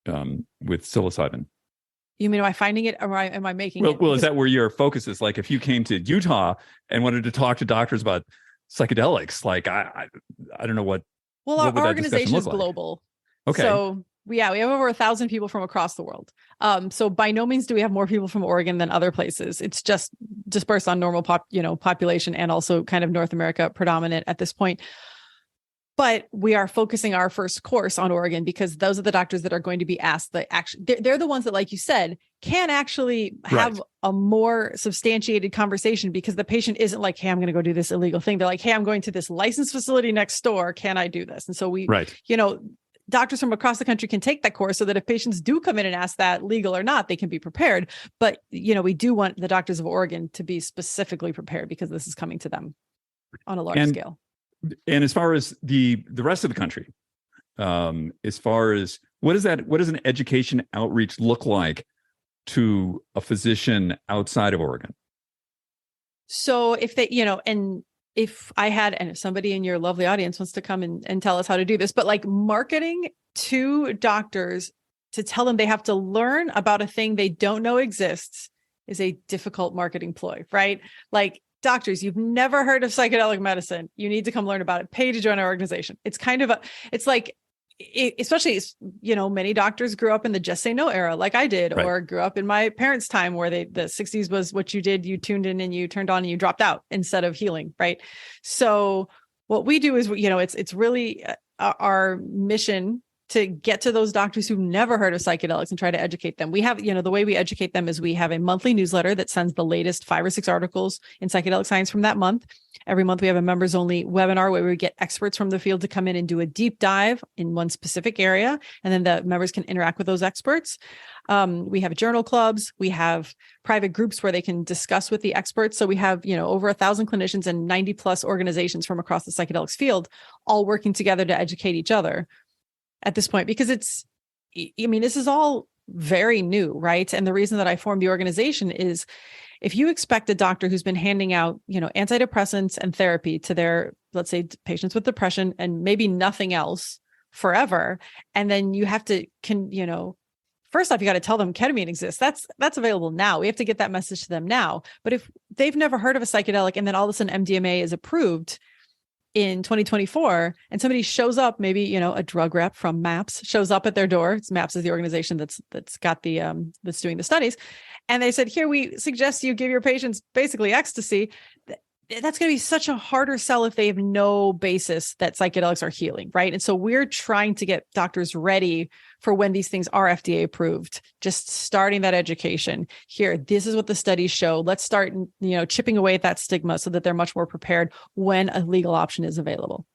with psilocybin? You mean, am I finding it, or am I making it? Well, is that where your focus is? Like, if you came to Utah and wanted to talk to doctors about psychedelics, like I don't know what. Well, our organization is global. Okay. So we have over 1,000 people from across the world. So by no means do we have more people from Oregon than other places. It's just dispersed on normal population, and also kind of North America predominant at this point. But we are focusing our first course on Oregon because those are the doctors that are going to be asked they're the ones that, like you said, can actually have a more substantiated conversation, because the patient isn't like, hey, I'm going to go do this illegal thing. They're like, hey, I'm going to this licensed facility next door. Can I do this? And so doctors from across the country can take that course so that if patients do come in and ask that, legal or not, they can be prepared. But, we do want the doctors of Oregon to be specifically prepared because this is coming to them on a large scale. And as far as the rest of the country, as far as what does an education outreach look like to a physician outside of Oregon? So if they, and if I had, and if somebody in your lovely audience wants to come and tell us how to do this, but like marketing to doctors to tell them they have to learn about a thing they don't know exists is a difficult marketing ploy, right? Like, doctors, you've never heard of psychedelic medicine. You need to come learn about it. Pay to join our organization. It's kind of especially, many doctors grew up in the just say no era, like I did, right, or grew up in my parents' time where the 60s was what you did. You tuned in and you turned on and you dropped out instead of healing. Right. So what we do is, it's really our mission to get to those doctors who've never heard of psychedelics and try to educate them. We have, the way we educate them is we have a monthly newsletter that sends the latest 5 or 6 articles in psychedelic science from that month. Every month we have a members only webinar where we get experts from the field to come in and do a deep dive in one specific area. And then the members can interact with those experts. We have journal clubs. We have private groups where they can discuss with the experts. So we have, over 1,000 clinicians and 90 plus organizations from across the psychedelics field, all working together to educate each other at this point, because this is all very new, right? And the reason that I formed the organization is if you expect a doctor who's been handing out, antidepressants and therapy to their, let's say, patients with depression and maybe nothing else forever, and then you have to, first off, you got to tell them ketamine exists. That's available now. We have to get that message to them now. But if they've never heard of a psychedelic and then all of a sudden MDMA is approved in 2024, and somebody shows up, maybe, a drug rep from MAPS shows up at their door. MAPS is the organization that's got the, that's doing the studies. And they said, here, we suggest you give your patients basically ecstasy. That's going to be such a harder sell if they have no basis that psychedelics are healing, right? And so we're trying to get doctors ready for when these things are FDA approved, just starting that education. Here, this is what the studies show. Let's start, chipping away at that stigma so that they're much more prepared when a legal option is available.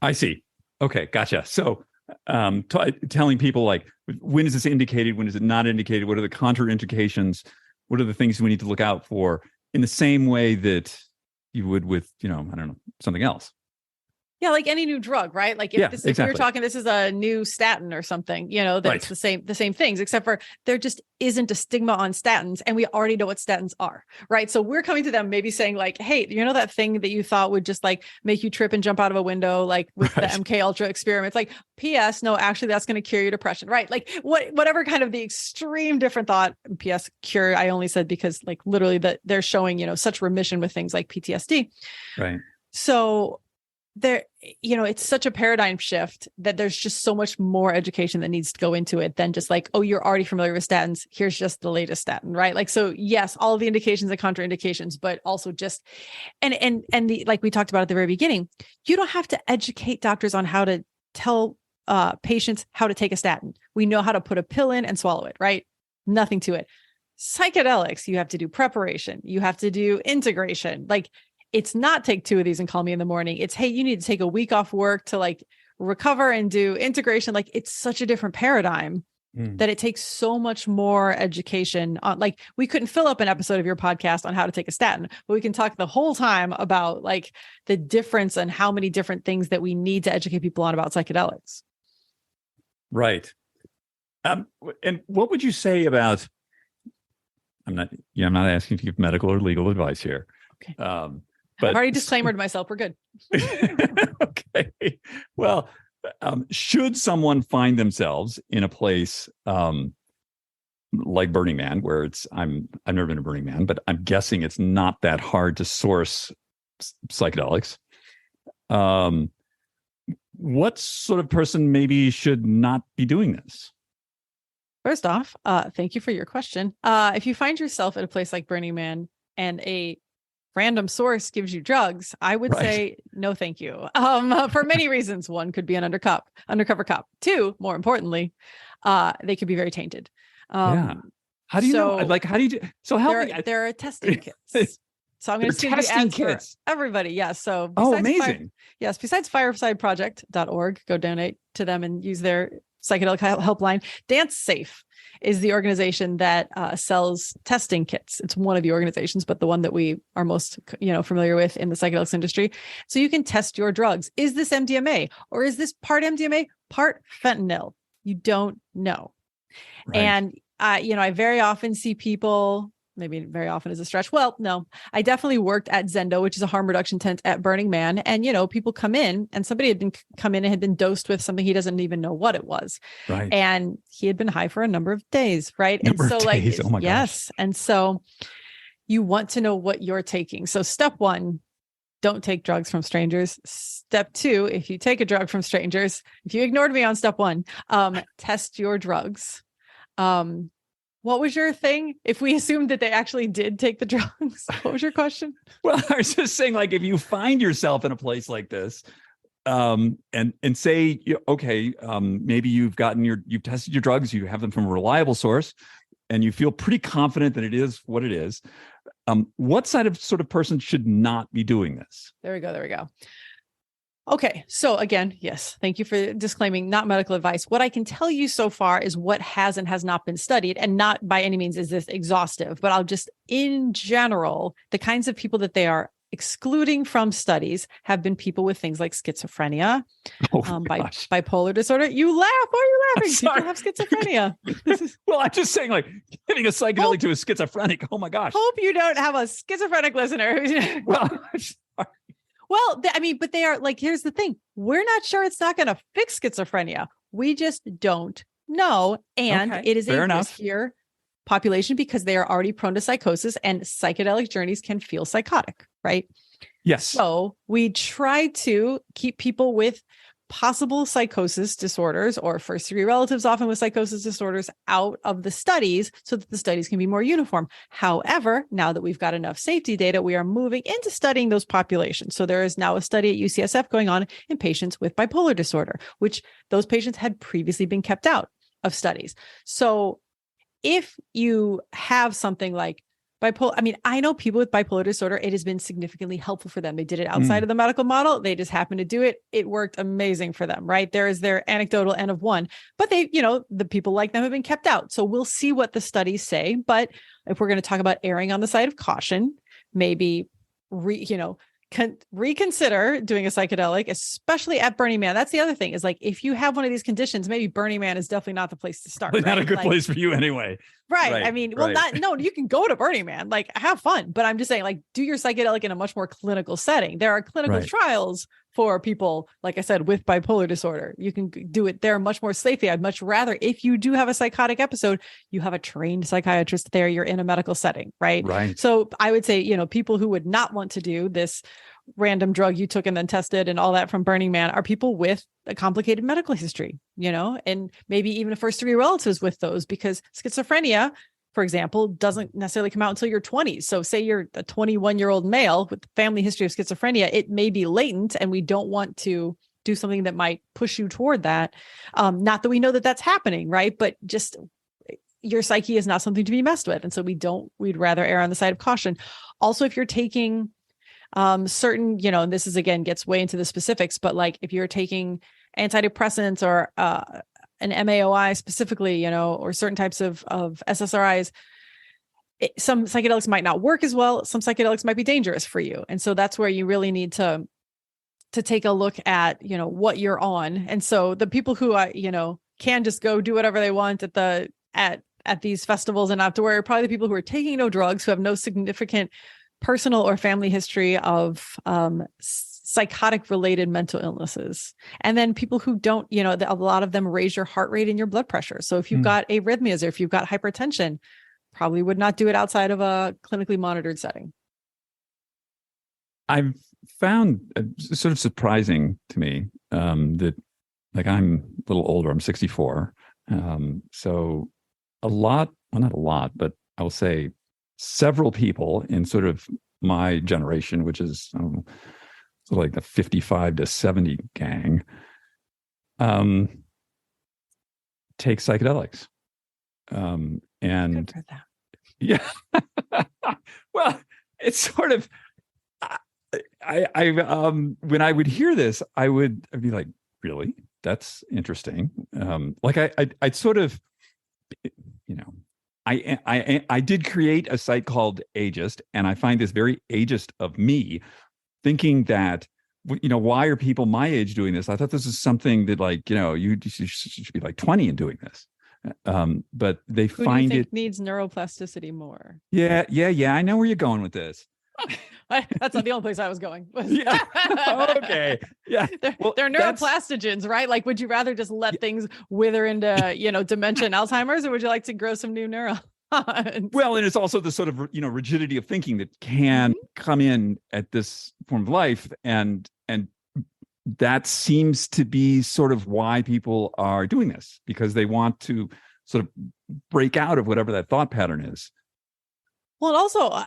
I see. Okay, gotcha. So telling people, like, when is this indicated? When is it not indicated? What are the contraindications? What are the things we need to look out for? In the same way that you would with, something else. Yeah, like any new drug, right? Like if we were talking, this is a new statin or something, that's right, the same things, except for there just isn't a stigma on statins, and we already know what statins are, right? So we're coming to them maybe saying like, hey, that thing that you thought would just like make you trip and jump out of a window, like with the MK Ultra experiments, like PS, no, actually that's going to cure your depression, right? Like whatever kind of the extreme different thought. PS cure, I only said because like literally that they're showing, such remission with things like PTSD. Right. So there, it's such a paradigm shift that there's just so much more education that needs to go into it than just like, oh, you're already familiar with statins. Here's just the latest statin, right? Like, so yes, all of the indications and contraindications, but also just, and the, like we talked about at the very beginning, you don't have to educate doctors on how to tell patients how to take a statin. We know how to put a pill in and swallow it, right? Nothing to it. Psychedelics, you have to do preparation. You have to do integration. Like, it's not take 2 of these and call me in the morning. It's, hey, you need to take a week off work to like recover and do integration. Like, it's such a different paradigm that it takes so much more education on. Like, we couldn't fill up an episode of your podcast on how to take a statin, but we can talk the whole time about like the difference and how many different things that we need to educate people on about psychedelics. Right. And what would you say about, I'm not asking to give medical or legal advice here. Okay. But I've already disclaimered myself. We're good. Okay. Well, should someone find themselves in a place like Burning Man, where I've never been to Burning Man, but I'm guessing it's not that hard to source psychedelics. what sort of person maybe should not be doing this? First off, thank you for your question. If you find yourself at a place like Burning Man and a random source gives you drugs, I would say no, thank you. For many reasons. One could be an undercover cop. Two, more importantly, they could be very tainted. Yeah. How do you know? Like, how do you do? So help me. There are testing kits. So I'm going to send you ads for everybody. Yeah. So amazing. Besides firesideproject.org, go donate to them and use their psychedelic helpline. Dance Safe is the organization that sells testing kits. It's one of the organizations, but the one that we are most, familiar with in the psychedelics industry. So you can test your drugs. Is this MDMA or is this part MDMA, part fentanyl? You don't know. Right. And I very often see people, maybe very often is a stretch. Well, no, I definitely worked at Zendo, which is a harm reduction tent at Burning Man. And, people come in and somebody had come in and had been dosed with something he doesn't even know what it was. Right. And he had been high for a number of days. Right. Oh my gosh. Yes. And so you want to know what you're taking. So step one, don't take drugs from strangers. Step two, if you take a drug from strangers, if you ignored me on step one, test your drugs. What was your thing? If we assumed that they actually did take the drugs, what was your question? Well, I was just saying, like, if you find yourself in a place like this, and say, okay, maybe you've tested your drugs, you have them from a reliable source, and you feel pretty confident that it is what it is. What sort of person should not be doing this? There we go. Okay. So again, yes, thank you for disclaiming, not medical advice. What I can tell you so far is what has and has not been studied, and not by any means is this exhaustive, but I'll just, in general, the kinds of people that they are excluding from studies have been people with things like schizophrenia, bipolar disorder. You laugh. Why are you laughing? People have schizophrenia. Well, I'm just saying, like, giving a psychedelic to a schizophrenic. Oh my gosh. Hope you don't have a schizophrenic listener. Well, Well, but they are like, here's the thing. We're not sure it's not going to fix schizophrenia. We just don't know. And it is a riskier population because they are already prone to psychosis, and psychedelic journeys can feel psychotic, right? Yes. So we try to keep people with possible psychosis disorders or first-degree relatives, often with psychosis disorders, out of the studies so that the studies can be more uniform. However, now that we've got enough safety data, we are moving into studying those populations. So there is now a study at UCSF going on in patients with bipolar disorder, which those patients had previously been kept out of studies. So if you have something like bipolar, I know people with bipolar disorder, it has been significantly helpful for them. They did it outside of the medical model. They just happened to do it. It worked amazing for them, right? There is their anecdotal N of one, but they, the people like them have been kept out. So we'll see what the studies say. But if we're going to talk about erring on the side of caution, maybe, reconsider doing a psychedelic, especially at Burning Man. That's the other thing, is like, if you have one of these conditions, maybe Burning Man is definitely not the place to start. Not a good place for you anyway. Right. You can go to Burning Man, like, have fun. But I'm just saying, like, do your psychedelic in a much more clinical setting. There are clinical trials for people, like I said, with bipolar disorder. You can do it there much more safely. I'd much rather, if you do have a psychotic episode, you have a trained psychiatrist there. You're in a medical setting, right? Right. So I would say, people who would not want to do this random drug you took and then tested and all that from Burning Man are people with a complicated medical history, and maybe even first-degree relatives with those, because schizophrenia, for example, doesn't necessarily come out until your 20s. So say you're a 21-year-old male with a family history of schizophrenia, it may be latent, and we don't want to do something that might push you toward that. Not that we know that that's happening, right? But just your psyche is not something to be messed with. And so we'd rather err on the side of caution. Also, if you're taking certain, and this is, again, gets way into the specifics, but like if you're taking antidepressants or an MAOI specifically, or certain types of SSRIs, some psychedelics might not work as well. Some psychedelics might be dangerous for you. And so that's where you really need to take a look at, what you're on. And so the people who, can just go do whatever they want at these festivals and not have to worry are probably the people who are taking no drugs, who have no significant personal or family history of psychotic related mental illnesses. And then people who don't, a lot of them raise your heart rate and your blood pressure. So if you've got arrhythmias or if you've got hypertension, probably would not do it outside of a clinically monitored setting. I've found sort of surprising to me that, like, I'm a little older. I'm 64. So a lot, well, not a lot, but I will say several people in sort of my generation, which is sort of like the 55 to 70 gang, take psychedelics. And Good for them. yeah, well, it's sort of, when I would hear this, I'd be like, really? That's interesting. Like I'd sort of, you know, I did create a site called Ageist, and I find this very ageist of me, thinking that, why are people my age doing this? I thought this is something that, like, you should be like 20 and doing this. But they Who find do you think it needs neuroplasticity more? Yeah. I know where you're going with this. That's not the only place I was going. Yeah. Okay. Yeah. They're neuroplastogens, right? Like, would you rather just let things wither into, dementia and Alzheimer's, or would you like to grow some new neurons? Well, and it's also the sort of, rigidity of thinking that can come in at this form of life. And that seems to be sort of why people are doing this, because they want to sort of break out of whatever that thought pattern is. Well, and also,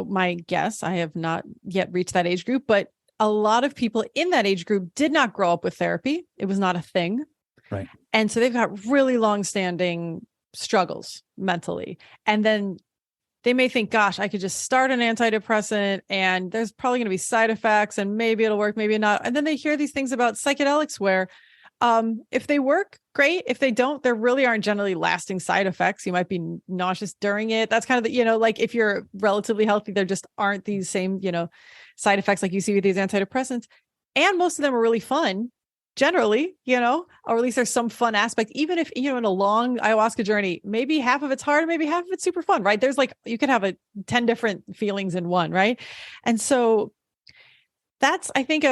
my guess, I have not yet reached that age group, but a lot of people in that age group did not grow up with therapy. It was not a thing. Right. And so they've got really long-standing struggles mentally. And then they may think, gosh, I could just start an antidepressant and there's probably going to be side effects and maybe it'll work, maybe not. And then they hear these things about psychedelics where if they work, great. If they don't, there really aren't generally lasting side effects. You might be nauseous during it. That's kind of the, like if you're relatively healthy, there just aren't these same, side effects like you see with these antidepressants. And most of them are really fun, generally, or at least there's some fun aspect, even if, in a long ayahuasca journey, maybe half of it's hard, maybe half of it's super fun, right? There's like, you could have 10 different feelings in one, right? And so that's, I think,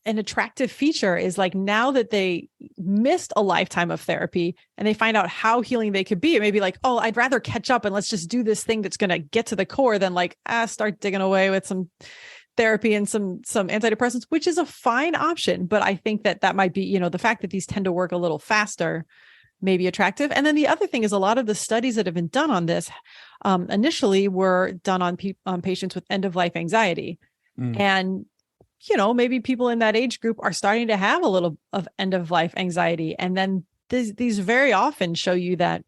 an attractive feature is, like, now that they missed a lifetime of therapy and they find out how healing they could be, it may be like, oh, I'd rather catch up and let's just do this thing that's going to get to the core than like, start digging away with some therapy and some antidepressants, which is a fine option. But I think that might be, the fact that these tend to work a little faster may be attractive. And then the other thing is, a lot of the studies that have been done on this initially were done on patients with end-of-life anxiety. And maybe people in that age group are starting to have a little of end-of-life anxiety. And then these very often show you that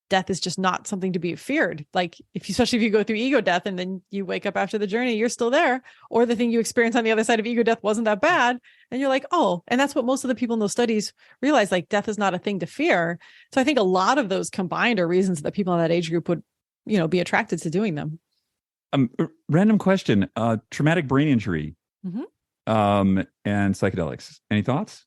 death is just not something to be feared. Like, especially if you go through ego death and then you wake up after the journey, you're still there, or the thing you experience on the other side of ego death wasn't that bad. And you're like, oh, and that's what most of the people in those studies realize, like, death is not a thing to fear. So I think a lot of those combined are reasons that people in that age group would, be attracted to doing them. Random question, traumatic brain injury. And psychedelics. Any thoughts?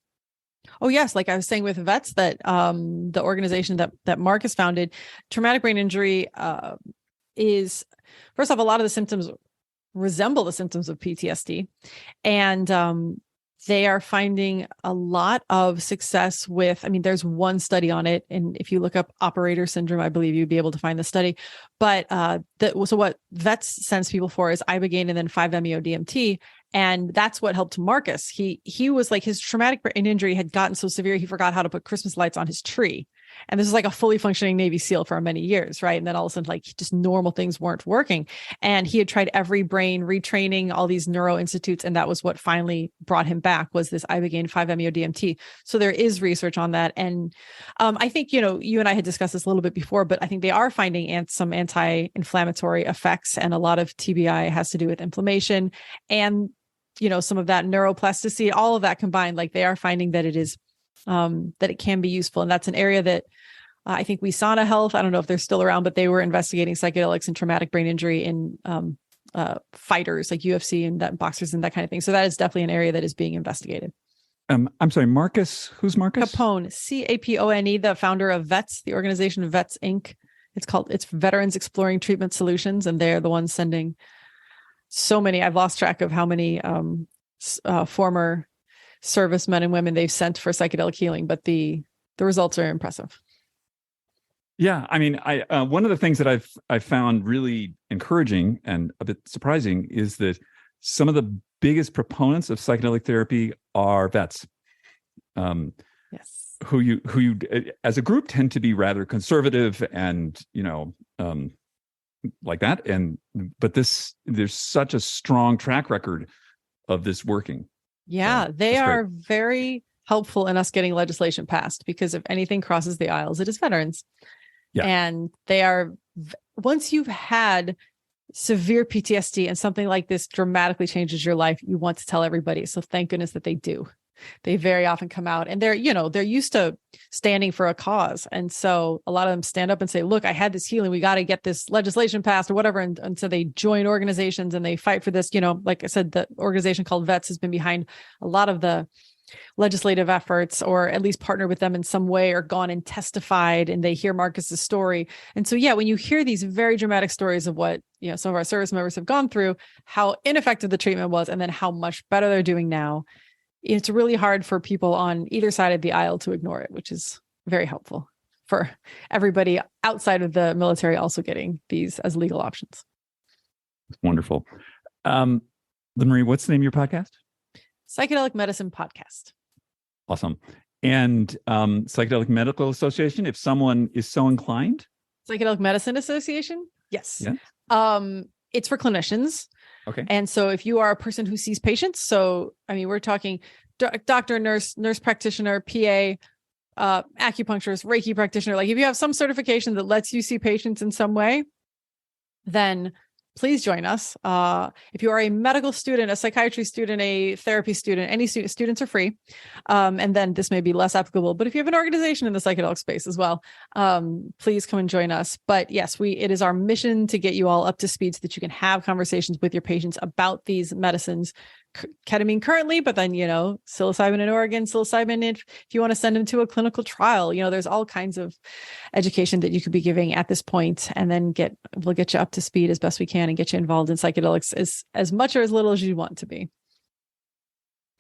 Oh, yes. Like I was saying with VETS, that the organization that Mark has founded, traumatic brain injury is, first off, a lot of the symptoms resemble the symptoms of PTSD. And they are finding a lot of success with, there's one study on it. And if you look up operator syndrome, I believe you'd be able to find the study. But so what VETS sends people for is ibogaine and then 5-MeO-DMT. And that's what helped Marcus. He was like, his traumatic brain injury had gotten so severe, he forgot how to put Christmas lights on his tree. And this is like a fully functioning Navy SEAL for many years, right? And then all of a sudden, like, just normal things weren't working. And he had tried every brain retraining, all these neuro institutes, and that was what finally brought him back, was this ibogaine 5-MeO-DMT. So there is research on that. And I think, you and I had discussed this a little bit before, but I think they are finding some anti-inflammatory effects, and a lot of TBI has to do with inflammation and, some of that neuroplasticity, all of that combined. Like, they are finding that it is that it can be useful. And that's an area that I think Sana Health, I don't know if they're still around, but they were investigating psychedelics and traumatic brain injury in fighters like UFC and that boxers and that kind of thing. So that is definitely an area that is being investigated. I'm sorry, Marcus. Who's Marcus? Capone, Capone, the founder of VETS, the organization VETS Inc. It's Veterans Exploring Treatment Solutions. And they're the ones sending so many, I've lost track of how many former servicemen and women they've sent for psychedelic healing, but the results are impressive. Yeah, I one of the things that I've found really encouraging and a bit surprising is that some of the biggest proponents of psychedelic therapy are vets. Yes. Who you as a group tend to be rather conservative and, like that. But there's such a strong track record of this working. Yeah, they are very helpful in us getting legislation passed, because if anything crosses the aisles, it is veterans. Yeah. And they are, once you've had severe PTSD and something like this dramatically changes your life, you want to tell everybody. So thank goodness that they do. They very often come out, and they're used to standing for a cause. And so a lot of them stand up and say, look, I had this healing. We got to get this legislation passed or whatever. And so they join organizations and they fight for this. Like I said, the organization called VETS has been behind a lot of the legislative efforts, or at least partnered with them in some way, or gone and testified, and they hear Marcus's story. And so, yeah, when you hear these very dramatic stories of what, some of our service members have gone through, how ineffective the treatment was, and then how much better they're doing now, it's really hard for people on either side of the aisle to ignore it, which is very helpful for everybody outside of the military also getting these as legal options. Wonderful. Lynn Marie, what's the name of your podcast? Psychedelic Medicine Podcast. Awesome. And Psychedelic Medical Association, if someone is so inclined? Psychedelic Medicine Association? Yes. Yeah. It's for clinicians. Okay. And so if you are a person who sees patients, we're talking doctor, nurse practitioner, PA, acupuncturist, Reiki practitioner. Like if you have some certification that lets you see patients in some way, then please join us. If you are a medical student, a psychiatry student, a therapy student, any students are free. And then this may be less applicable, but if you have an organization in the psychedelic space as well, please come and join us. But yes, it is our mission to get you all up to speed so that you can have conversations with your patients about these medicines, ketamine currently, but then, psilocybin in Oregon, psilocybin if you want to send them to a clinical trial, there's all kinds of education that you could be giving at this point, and then we'll get you up to speed as best we can and get you involved in psychedelics as much or as little as you want to be.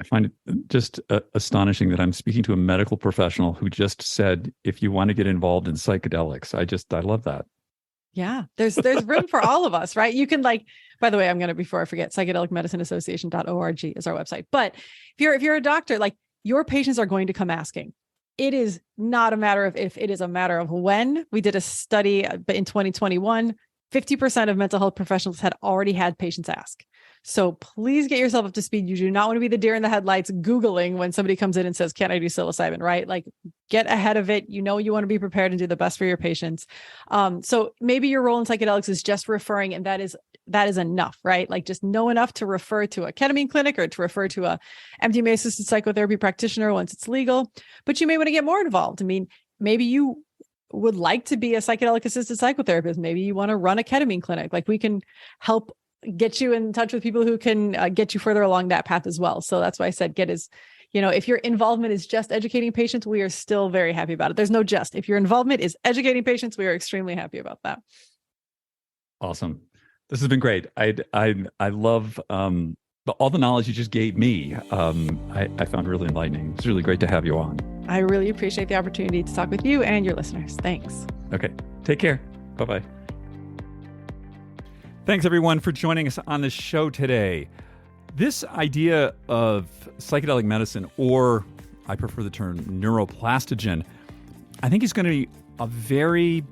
I find it just astonishing that I'm speaking to a medical professional who just said, if you want to get involved in psychedelics, I love that. Yeah, there's room for all of us, right? You can by the way, before I forget, psychedelicmedicineassociation.org is our website. But if you're a doctor, your patients are going to come asking. It is not a matter of if, it is a matter of when. We did a study in 2021, 50% of mental health professionals had already had patients ask. So please get yourself up to speed. You do not want to be the deer in the headlights Googling when somebody comes in and says, can I do psilocybin, right? Get ahead of it. You want to be prepared and do the best for your patients. So maybe your role in psychedelics is just referring, and that is enough, right? Just know enough to refer to a ketamine clinic or to refer to a MDMA assisted psychotherapy practitioner once it's legal, but you may want to get more involved. Maybe you would like to be a psychedelic assisted psychotherapist. Maybe you want to run a ketamine clinic. We can help get you in touch with people who can get you further along that path as well. So that's why I said if your involvement is just educating patients, we are still very happy about it. There's no just. If your involvement is educating patients, we are extremely happy about that. Awesome. This has been great. I love all the knowledge you just gave me. I found really enlightening. It's really great to have you on. I really appreciate the opportunity to talk with you and your listeners. Thanks. Okay. Take care. Bye-bye. Thanks, everyone, for joining us on the show today. This idea of psychedelic medicine, or I prefer the term neuroplastogen, I think is going to be a very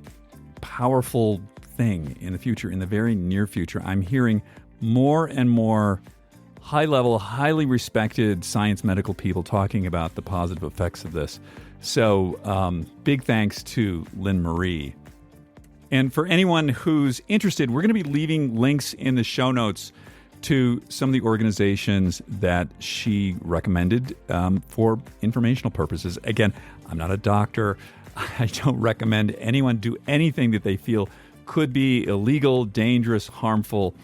powerful thing in the future, in the very near future. I'm hearing more and more high-level, highly respected science medical people talking about the positive effects of this. So big thanks to Lynn Marie. And for anyone who's interested, we're going to be leaving links in the show notes to some of the organizations that she recommended for informational purposes. Again, I'm not a doctor. I don't recommend anyone do anything that they feel could be illegal, dangerous, harmful,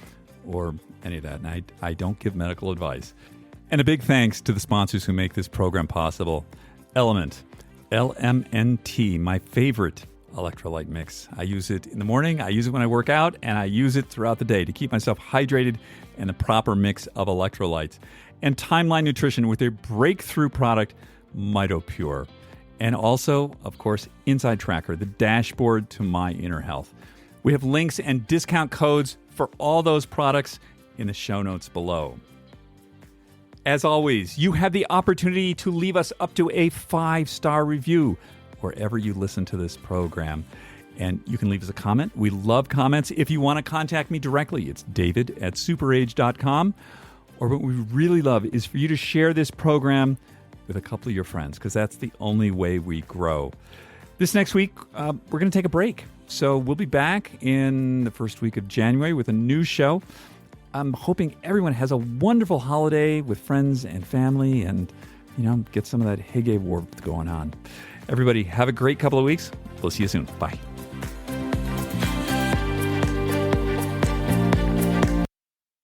or any of that. And I don't give medical advice. And a big thanks to the sponsors who make this program possible. Element, LMNT, my favorite electrolyte mix. I use it in the morning, I use it when I work out, and I use it throughout the day to keep myself hydrated and the proper mix of electrolytes. And Timeline Nutrition with their breakthrough product, MitoPure. And also, of course, Inside Tracker, the dashboard to my inner health. We have links and discount codes for all those products in the show notes below. As always, you have the opportunity to leave us up to a 5-star review wherever you listen to this program. And you can leave us a comment. We love comments. If you want to contact me directly, it's david@superage.com. Or what we really love is for you to share this program with a couple of your friends, because that's the only way we grow. This next week, we're going to take a break. So we'll be back in the first week of January with a new show. I'm hoping everyone has a wonderful holiday with friends and family and, get some of that Hygge warmth going on. Everybody, have a great couple of weeks. We'll see you soon. Bye.